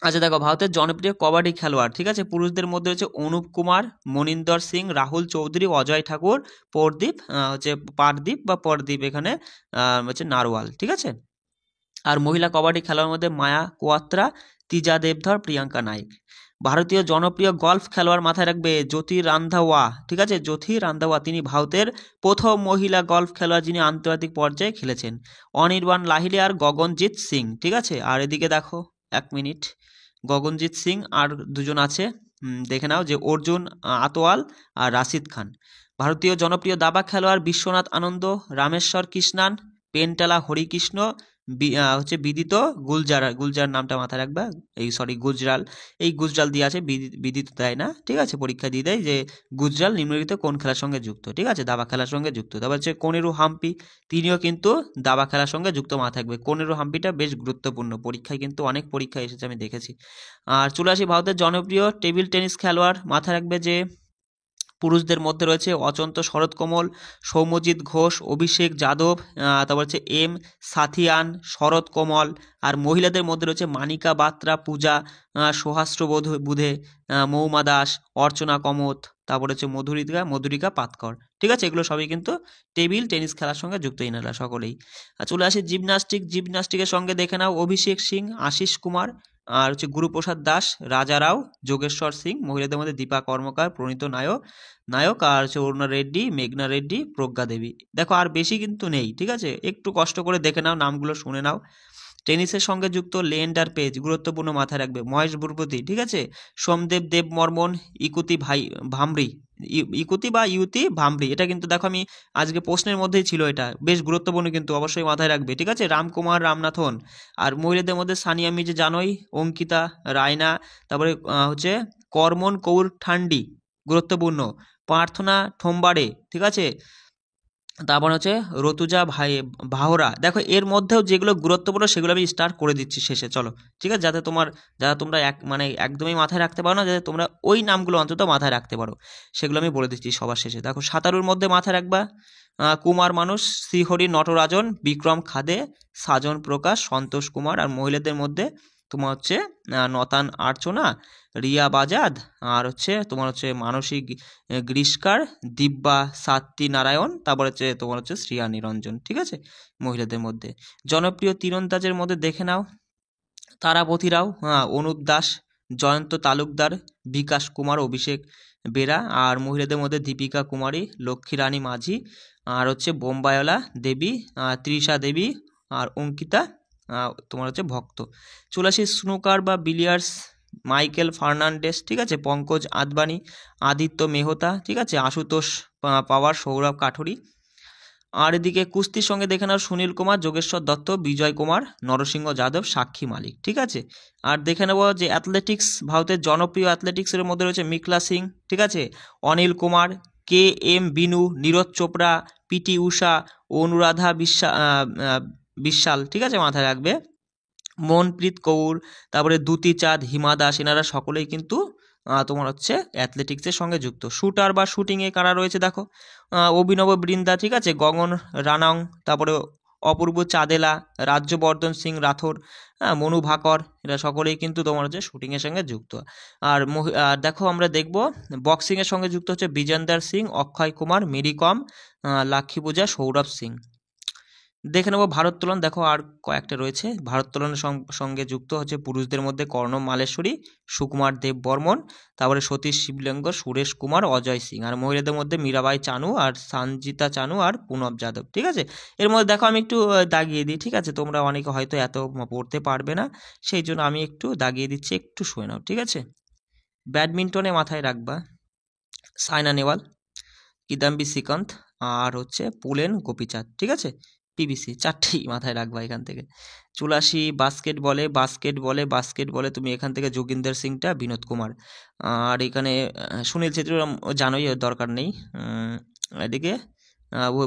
আচ্ছা দেখো, ভারতের জনপ্রিয় কবাডি খেলোয়াড়, ঠিক আছে, পুরুষদের মধ্যে রয়েছে অনুপ কুমার, মনিন্দর সিং, রাহুল চৌধুরী, অজয় ঠাকুর, পরদীপ এখানে হচ্ছে নারওয়াল, ঠিক আছে। আর মহিলা কবাডি খেলোয়াড়ের মধ্যে মায়া কোয়াত্রা, তিজা দেবধর, প্রিয়াঙ্কা নাইক। ভারতীয় জনপ্রিয় গলফ খেলোয়াড়, মাথায় রাখবে জ্যোতি রান্ধাওয়া, ঠিক আছে, জ্যোতি রান্ধাওয়া, তিনি ভারতের প্রথম মহিলা গলফ খেলোয়াড় যিনি আন্তর্জাতিক পর্যায়ে খেলেছেন। অনির্বাণ লাহিড়ী আর গগনজিৎ সিং, ঠিক আছে। আর এদিকে দেখো 1 মিনিট, গগনজিৎ সিং আর দুজন আছে, দেখে নাও, যে অর্জুন আতোয়াল আর রাশিদ খান। ভারতীয় জনপ্রিয় দাবা খেলোয়াড় বিশ্বনাথ আনন্দ, রামেশ্বর কৃষ্ণান, পেনটালা হরিকৃষ্ণ, বিদিত গুলজার নামটা মাথায় রাখবা, গুজরাল, এই গুজরাল দিয়ে আছে, বিদিত দেয় না, ঠিক আছে, পরীক্ষা দিয়ে দেয় যে গুজরাল নিম্নলিখিত কোন খেলার সঙ্গে যুক্ত, ঠিক আছে, দাবা খেলার সঙ্গে যুক্ত। তারপর হচ্ছে কোনেরু হাম্পি, তিনিও কিন্তু দাবা খেলার সঙ্গে যুক্ত, মাথায় থাকবে। কোনেরু হাম্পিটা বেশ গুরুত্বপূর্ণ, পরীক্ষায় কিন্তু অনেক পরীক্ষা এসেছে, আমি দেখেছি। আর চলে আসি ভারতের জনপ্রিয় টেবিল টেনিস খেলোয়াড়, মাথায় রাখবে যে পুরুষদের মধ্যে রয়েছে অচন্ত শরৎকমল, সৌম্যজিৎ ঘোষ, অভিষেক যাদব, তারপর হচ্ছে এম সাথিয়ান, শরৎ কমল। আর মহিলাদের মধ্যে রয়েছে মানিকা বাত্রা, পূজা সহস্র বুধে, মৌমা দাস, অর্চনা কমত, তারপর হচ্ছে মধুরিকা পাতকর, ঠিক আছে। এগুলো সবই কিন্তু টেবিল টেনিস খেলার সঙ্গে যুক্ত, এনারা সকলেই। চলে আসি জিমন্যাস্টিকের সঙ্গে দেখে নাও, অভিষেক সিং, আশিস কুমার, আর হচ্ছে গুরুপ্রসাদ দাস, রাজা রাও, যোগেশ্বর সিং। মহিলাদের মধ্যে দীপা কর্মকার, প্রণীত নায়ক, আর হচ্ছে অরুণা রেড্ডি, মেঘনা রেড্ডি, প্রজ্ঞা দেবী। দেখো আর বেশি কিন্তু নেই, ঠিক আছে, একটু কষ্ট করে দেখে নাও, নামগুলো শুনে নাও। টেনিসের সঙ্গে যুক্ত লেন্ডার পেজ, গুরুত্বপূর্ণ, মাথায় রাখবে। মহেশ ভূপতি, ঠিক আছে। সোমদেব দেববর্মন, ইকুতি বা ইউতি ভামরি, এটা কিন্তু দেখো আমি আজকে প্রশ্নের মধ্যেই ছিল, এটা বেশ গুরুত্বপূর্ণ কিন্তু, অবশ্যই মাথায় রাখবে, ঠিক আছে। রামকুমার রামনাথন। আর মহিলাদের মধ্যে সানিয়া মির্জা জানোই, অঙ্কিতা রায়না, তারপরে হচ্ছে করমন কৌর ঠান্ডি, গুরুত্বপূর্ণ। প্রার্থনা ঠোম্বারে, ঠিক আছে। তারপর হচ্ছে রতুজা ভাওরা। দেখো এর মধ্যেও যেগুলো গুরুত্বপূর্ণ সেগুলো আমি স্টার্ট করে দিচ্ছি শেষে, চলো, ঠিক আছে, যাতে তোমরা একদমই মাথায় রাখতে পারো না, যাতে তোমরা ওই নামগুলো অন্তত মাথায় রাখতে পারো, সেগুলো আমি বলে দিচ্ছি সবার শেষে। দেখো সাঁতারুর মধ্যে মাথায় রাখবা কুমার মানুষ, শ্রীহরি নটরাজন, বিক্রম খাদে, সাজন প্রকাশ, সন্তোষ কুমার। আর মহিলাদের মধ্যে তোমার হচ্ছে নতান আর্চনা, রিয়া বাজাদ, আর হচ্ছে তোমার হচ্ছে মানসী গ্রীষ্কার, দিব্যা সাত্তি নারায়ণ, তারপর হচ্ছে তোমার হচ্ছে শ্রিয়া নিরঞ্জন। ঠিক আছে, মহিলাদের মধ্যে জনপ্রিয় তীরন্দাজের মধ্যে দেখে নাও, তারাপতি রাও, অনুপ দাস, জয়ন্ত তালুকদার, বিকাশ কুমার, অভিষেক বেরা। আর মহিলাদের মধ্যে দীপিকা কুমারী, লক্ষ্মী রানী মাঝি, আর হচ্ছে বোম্বায়লা দেবী, তৃষা দেবী, আর অঙ্কিতা তোমার হচ্ছে ভক্ত। চলে আসি স্নুকার বা বিলিয়ার্স, মাইকেল ফার্নান্ডেস, ঠিক আছে, পঙ্কজ আদবানি, আদিত্য মেহতা, ঠিক আছে, আশুতোষ পাওয়ার, সৌরভ কাঠুরি। আর এদিকে কুস্তির সঙ্গে দেখে নাও সুনীল কুমার, যোগেশ্বর দত্ত, বিজয় কুমার, নরসিংহ যাদব, সাক্ষী মালিক। ঠিক আছে, আর দেখে নেব যে অ্যাথলেটিক্স, ভারতের জনপ্রিয় অ্যাথলেটিক্সের মধ্যে রয়েছে মিকলা সিং, ঠিক আছে, Anil Kumar, K M Binu, Neeraj Chopra, PT Usha, Anuradha Biswal, ঠিক আছে, মাথায় রাখবে, মনপ্রীত কৌর, তারপরে দ্যুতি চাঁদ, হিমা দাস, এনারা সকলেই কিন্তু তোমার হচ্ছে অ্যাথলেটিক্সের সঙ্গে যুক্ত। শুটার বা শুটিংয়ে কারা রয়েছে দেখো, অভিনব বৃন্দা, ঠিক আছে, গগন রানাং, তারপরে অপূর্ব চাঁদেলা, রাজ্যবর্ধন সিং রাথোর, মনু ভাকর, এরা সকলেই কিন্তু তোমার হচ্ছে শুটিংয়ের সঙ্গে যুক্ত। আর দেখো আমরা দেখব বক্সিংয়ের সঙ্গে যুক্ত হচ্ছে বিজেন্দর সিং, অক্ষয় কুমার, মেরি কম, লাক্ষী পূজা, সৌরভ সিং। দেখে নেব ভারোত্তোলন, দেখো আর কয়েকটা রয়েছে। ভারোত্তোলনের সঙ্গে যুক্ত হচ্ছে পুরুষদের মধ্যে কর্ণব মালেশ্বরী, সুকুমার দেব বর্মন, তারপরে সতীশ শিবলিঙ্গ, সুরেশ কুমার, অজয় সিং। আর মহিলাদের মধ্যে মীরাবাই চানু, আর সঞ্জিতা চানু, আর পুনব যাদব। ঠিক আছে, এর মধ্যে দেখো আমি একটু দাগিয়ে দিই, ঠিক আছে, তোমরা অনেকে হয়তো এত পড়তে পারবে না, সেই জন্য আমি একটু দাগিয়ে দিচ্ছি, একটু শুয়ে নাও। ঠিক আছে, ব্যাডমিন্টনে মাথায় রাখবা সাইনা নেওয়াল, কিদাম্বি শ্রীকান্ত, আর হচ্ছে পুলেন গোপীচাঁদ। ঠিক আছে, পিবিসি, চারটেই মাথায় রাখবা এখান থেকে। চলে আসি বাস্কেটবলে তুমি এখান থেকে যোগিন্দর সিংটা, বিনোদ কুমার, আর এখানে সুনীল ছেত্রী জানোই, দরকার নেই। এদিকে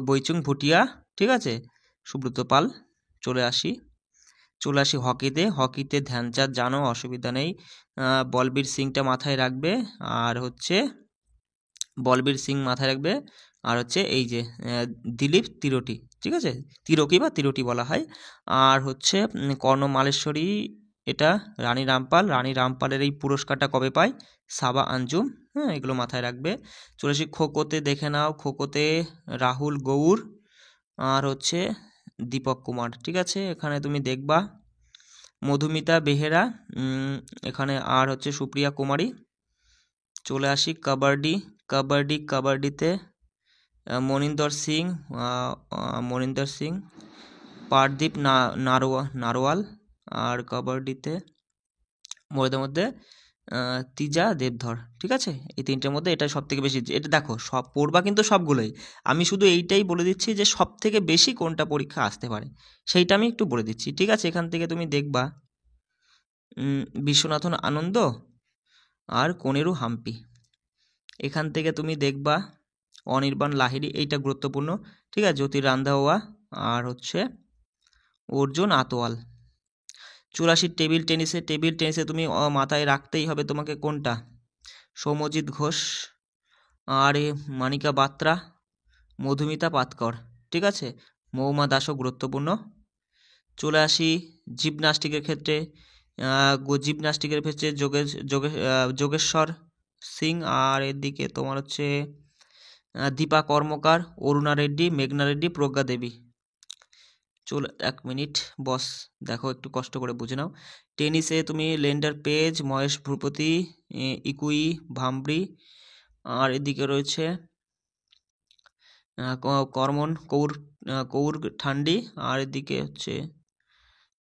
বৈচুং ভুটিয়া, ঠিক আছে, সুব্রত পাল। চলে আসি হকিতে ধ্যানচাঁদ, জানো, অসুবিধা নেই। বলবীর সিংটা মাথায় রাখবে, আর হচ্ছে বলবীর সিং মাথায় রাখবে, আর হচ্ছে এই যে দিলীপ তিরোটি, ঠিক আছে, তিরকি বা তিরোটি বলা হয়। আর হচ্ছে কর্ণ মালেশ্বরী, এটা রানী রামপালের এই পুরস্কারটা কবে পায়, সাবা আঞ্জুম। হ্যাঁ, এগুলো মাথায় রাখবে। চলে আসি খোখোতে, দেখে নাও খোখোতে রাহুল গৌর, আর হচ্ছে দীপক কুমার। ঠিক আছে, এখানে তুমি দেখবা মধুমিতা বেহেরা, এখানে আর হচ্ছে সুপ্রিয়া কুমারী। চলে আসি কাবাডিতে মনিন্দর সিং, পারদীপ নারওয়াল। আর কাবাডিতে মহিলাদের মধ্যে তিজা দেবধর। ঠিক আছে, এই তিনটের মধ্যে এটা সব থেকে বেশি, এটা দেখো সব পড়বা কিন্তু সবগুলোই, আমি শুধু এইটাই বলে দিচ্ছি যে সব থেকে বেশি কোনটা পরীক্ষা আসতে পারে সেইটা আমি একটু বলে দিচ্ছি। ঠিক আছে, এখান থেকে তুমি দেখবা বিশ্বনাথন আনন্দ আর কোনেরু হাম্পি। এখান থেকে তুমি দেখবা অনির্বাণ লাহিড়ী, এইটা গুরুত্বপূর্ণ। ঠিক আছে, জ্যোতি রান্ধাওয়া, আর হচ্ছে অর্জুন আতোয়াল। চলে আসি টেবিল টেনিসে তুমি মাথায় রাখতেই হবে তোমাকে কোনটা, সৌম্যজিৎ ঘোষ, আর মানিকা বাত্রা, মধুমিতা পাতকর। ঠিক আছে, মৌমা দাসও গুরুত্বপূর্ণ। চলে আসি জিমন্যাস্টিকের ক্ষেত্রে যোগেশ্বর সিং, আর এদিকে তোমার হচ্ছে দীপা কর্মকার, অরুণা রেড্ডি, মেঘনা রেড্ডি, প্রজ্ঞা দেবী। এক মিনিট বস, দেখো একটু কষ্ট করে বুঝে নাও। টেনিসে তুমি লেন্ডার পেজ, মহেশ ভূপতি, ইকুই ভাম্বরি, আর এদিকে রয়েছে কর্মন কৌর ঠান্ডি, আর এদিকে হচ্ছে,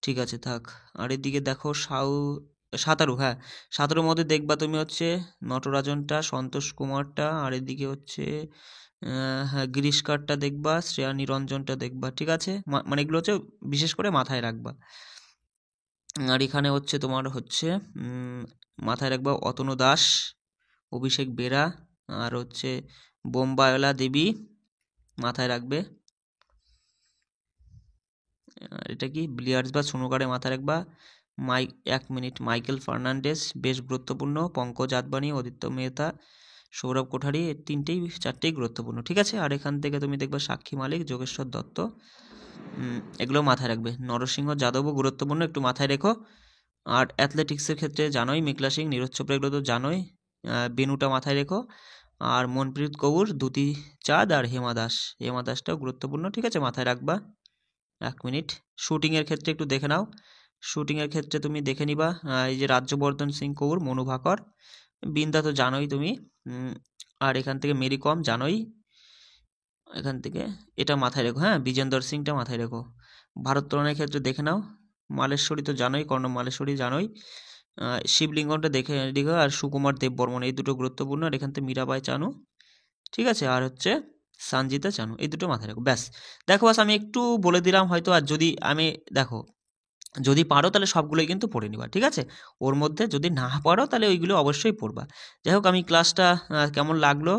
ঠিক আছে থাক। আর এদিকে দেখো সাঁতারুর মধ্যে দেখবা তুমি হচ্ছে নটরাজনটা, সন্তোষ কুমারটা, আর এদিকে হচ্ছে হ্যাঁ গিরিশকারটা দেখবা, শ্রেয়া নিরঞ্জনটা দেখবা। ঠিক আছে, মানে এগুলো হচ্ছে বিশেষ করে মাথায় রাখবা। আর এখানে হচ্ছে তোমার হচ্ছে মাথায় রাখবা অতনু দাস, অভিষেক বেরা, আর হচ্ছে বোম্বায়লা দেবী মাথায় রাখবে। এটা কি বিলিয়ার্ডস বা স্নুকারে মাথায় রাখবা মাইকেল ফার্নান্ডেস, বেশ গুরুত্বপূর্ণ। পঙ্কজ আদবানি, অদিত্য মেহতা, সৌরভ কোঠারি, চারটেই গুরুত্বপূর্ণ। ঠিক আছে, আর এখান থেকে তুমি দেখবা সাক্ষী মালিক, যোগেশ্বর দত্ত, এগুলো মাথায় রাখবে। নরসিংহ যাদবও গুরুত্বপূর্ণ, একটু মাথায় রেখো। আর অ্যাথলেটিক্সের ক্ষেত্রে জানোই মিকলা সিং, নীরজ চোপড়া, এগুলো তো জানোই। বেনুটা মাথায় রেখো। আর মনপ্রীত কৌর, দ্যুতি চাঁদ আর হেমা দাস। হেমা দাসটাও গুরুত্বপূর্ণ, ঠিক আছে, মাথায় রাখবা। 1 মিনিট। শুটিংয়ের ক্ষেত্রে একটু দেখে নাও। শুটিংয়ের ক্ষেত্রে তুমি দেখে নিবা এই যে রাজ্যবর্ধন সিং কৌর, মনু ভাকর, বিন্দা তো জানোই তুমি। আর এখান থেকে মেরি কম জানোই। এখান থেকে এটা মাথায় রেখো, হ্যাঁ, বিজেন্দর সিংটা মাথায় রেখো। ভারোত্তোলনের ক্ষেত্রে দেখে নাও। মালেশ্বরী তো জানোই, কর্ণব মালেশ্বরী জানোই। শিবলিঙ্গনটা দেখে রেখো। আর সুকুমার দেববর্মন, এই দুটো গুরুত্বপূর্ণ। আর এখান থেকে মীরাবাই চানু, ঠিক আছে, আর হচ্ছে সঞ্জিতা চানু, এই দুটো মাথায় রাখো, ব্যাস। দেখো বাস আমি একটু বলে দিলাম হয়তো, আর যদি আমি দেখো যদি পারো তাহলে সবগুলোই কিন্তু পড়ে নিবা, ঠিক আছে। ওর মধ্যে যদি না পারো তাহলে ওইগুলো অবশ্যই পড়বা। যাই হোক, আমি ক্লাসটা কেমন লাগলো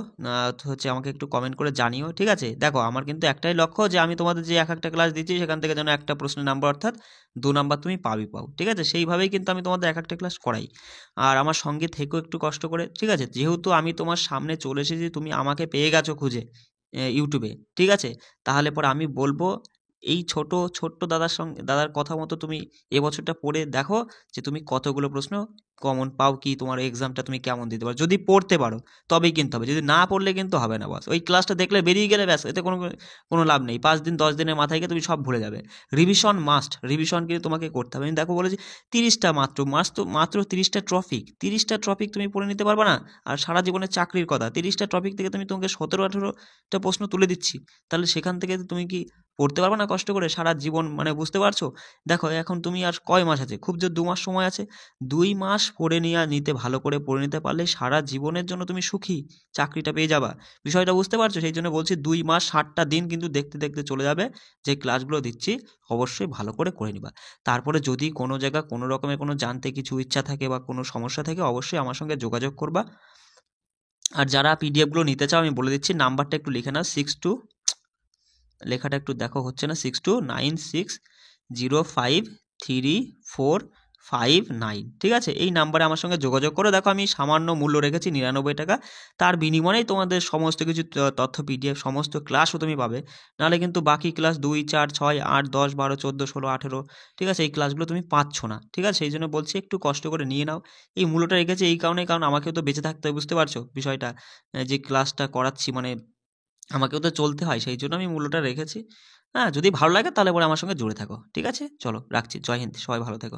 তো হচ্ছে আমাকে একটু কমেন্ট করে জানিও, ঠিক আছে। দেখো আমার কিন্তু একটাই লক্ষ্য, যে আমি তোমাদের যে এক একটা ক্লাস দিচ্ছি সেখান থেকে যেন একটা প্রশ্নের নাম্বার অর্থাৎ 2 নাম্বার তুমি পাও, ঠিক আছে। সেইভাবেই কিন্তু আমি তোমাদের এক একটা ক্লাস করাই। আর আমার সঙ্গে থেকেও একটু কষ্ট করে, ঠিক আছে। যেহেতু আমি তোমার সামনে চলে এসেছি, তুমি আমাকে পেয়ে গেছো খুঁজে ইউটিউবে, ঠিক আছে। তাহলে পরে আমি বলবো এই ছোট্ট দাদার কথা মতো তুমি এবছরটা পড়ে দেখো, যে তুমি কতগুলো প্রশ্ন কমন পাও, কি তোমার এক্সামটা তুমি কেমন দিতে পারো। যদি পড়তে পারো তবেই কিন্তু হবে, যদি না পড়লে কিন্তু হবে না। বাস ওই ক্লাসটা দেখলে বেরিয়ে গেলে ব্যাস, এতে কোনো কোনো লাভ নেই। 5 দিন 10 দিনের মাথায় গিয়ে তুমি সব ভুলে যাবে। রিভিশন মাস্ট, রিভিশন কিন্তু তোমাকে করতে হবে। আমি দেখো বলেছি 30টা মাত্র 30টা টপিক, 30টা টপিক তুমি পড়ে নিতে পারবে না। আর সারা জীবনের চাকরির কথা, 30টা টপিক থেকে তোমাকে 17-18টা প্রশ্ন তুলে দিচ্ছি, তাহলে সেখান থেকে তুমি কি পড়তে পারবে না কষ্ট করে সারা জীবন, মানে বুঝতে পারছো। দেখো এখন তুমি আর কয় মাস আছে, খুব যে 2 মাস সময় আছে, 2 মাস পড়ে নিতে ভালো করে পড়ে নিতে পারলে সারা জীবনের জন্য তুমি সুখী, চাকরিটা পেয়ে যাবা। বিষয়টা বুঝতে পারছো, সেই জন্য বলছি 2 মাস 60টা দিন কিন্তু দেখতে দেখতে চলে যাবে। যে ক্লাসগুলো দিচ্ছি অবশ্যই ভালো করে নিবা। তারপরে যদি কোনো জায়গা কোনো রকমের কোনো জানতে কিছু ইচ্ছা থাকে বা কোনো সমস্যা থাকে, অবশ্যই আমার সঙ্গে যোগাযোগ করবা। আর যারা পিডিএফগুলো নিতে চাও আমি বলে দিচ্ছি, নাম্বারটা একটু লিখে নাও। লেখাটা একটু দেখো হচ্ছে না, 6296053459, ঠিক আছে। এই নাম্বারে আমার সঙ্গে যোগাযোগ করে দেখো, আমি সামান্য মূল্য রেখেছি 99 টাকা। তার বিনিময়েই তোমাদের সমস্ত কিছু তথ্য পিডিএফ সমস্ত ক্লাসও তুমি পাবে। নাহলে কিন্তু বাকি ক্লাস 2, 4, 6, 8, 10, 12, 14, 16, 18, ঠিক আছে, এই ক্লাসগুলো তুমি পাচ্ছ না, ঠিক আছে। সেই জন্য বলছি একটু কষ্ট করে নিয়ে নাও। এই মূল্যটা রেখেছি এই কারণে, কারণ আমাকেও তো বেঁচে থাকতে হয়, বুঝতে পারছো বিষয়টা। যে ক্লাসটা করাচ্ছি মানে আমাকেও তো চলতে হয়, সেই জন্য আমি মূল্যটা রেখেছি। হ্যাঁ, যদি ভালো লাগে তাহলে পরে আমার সঙ্গে জুড়ে থাকো, ঠিক আছে। চলো রাখছি, জয় হিন্দ, সবাই ভালো থেকো।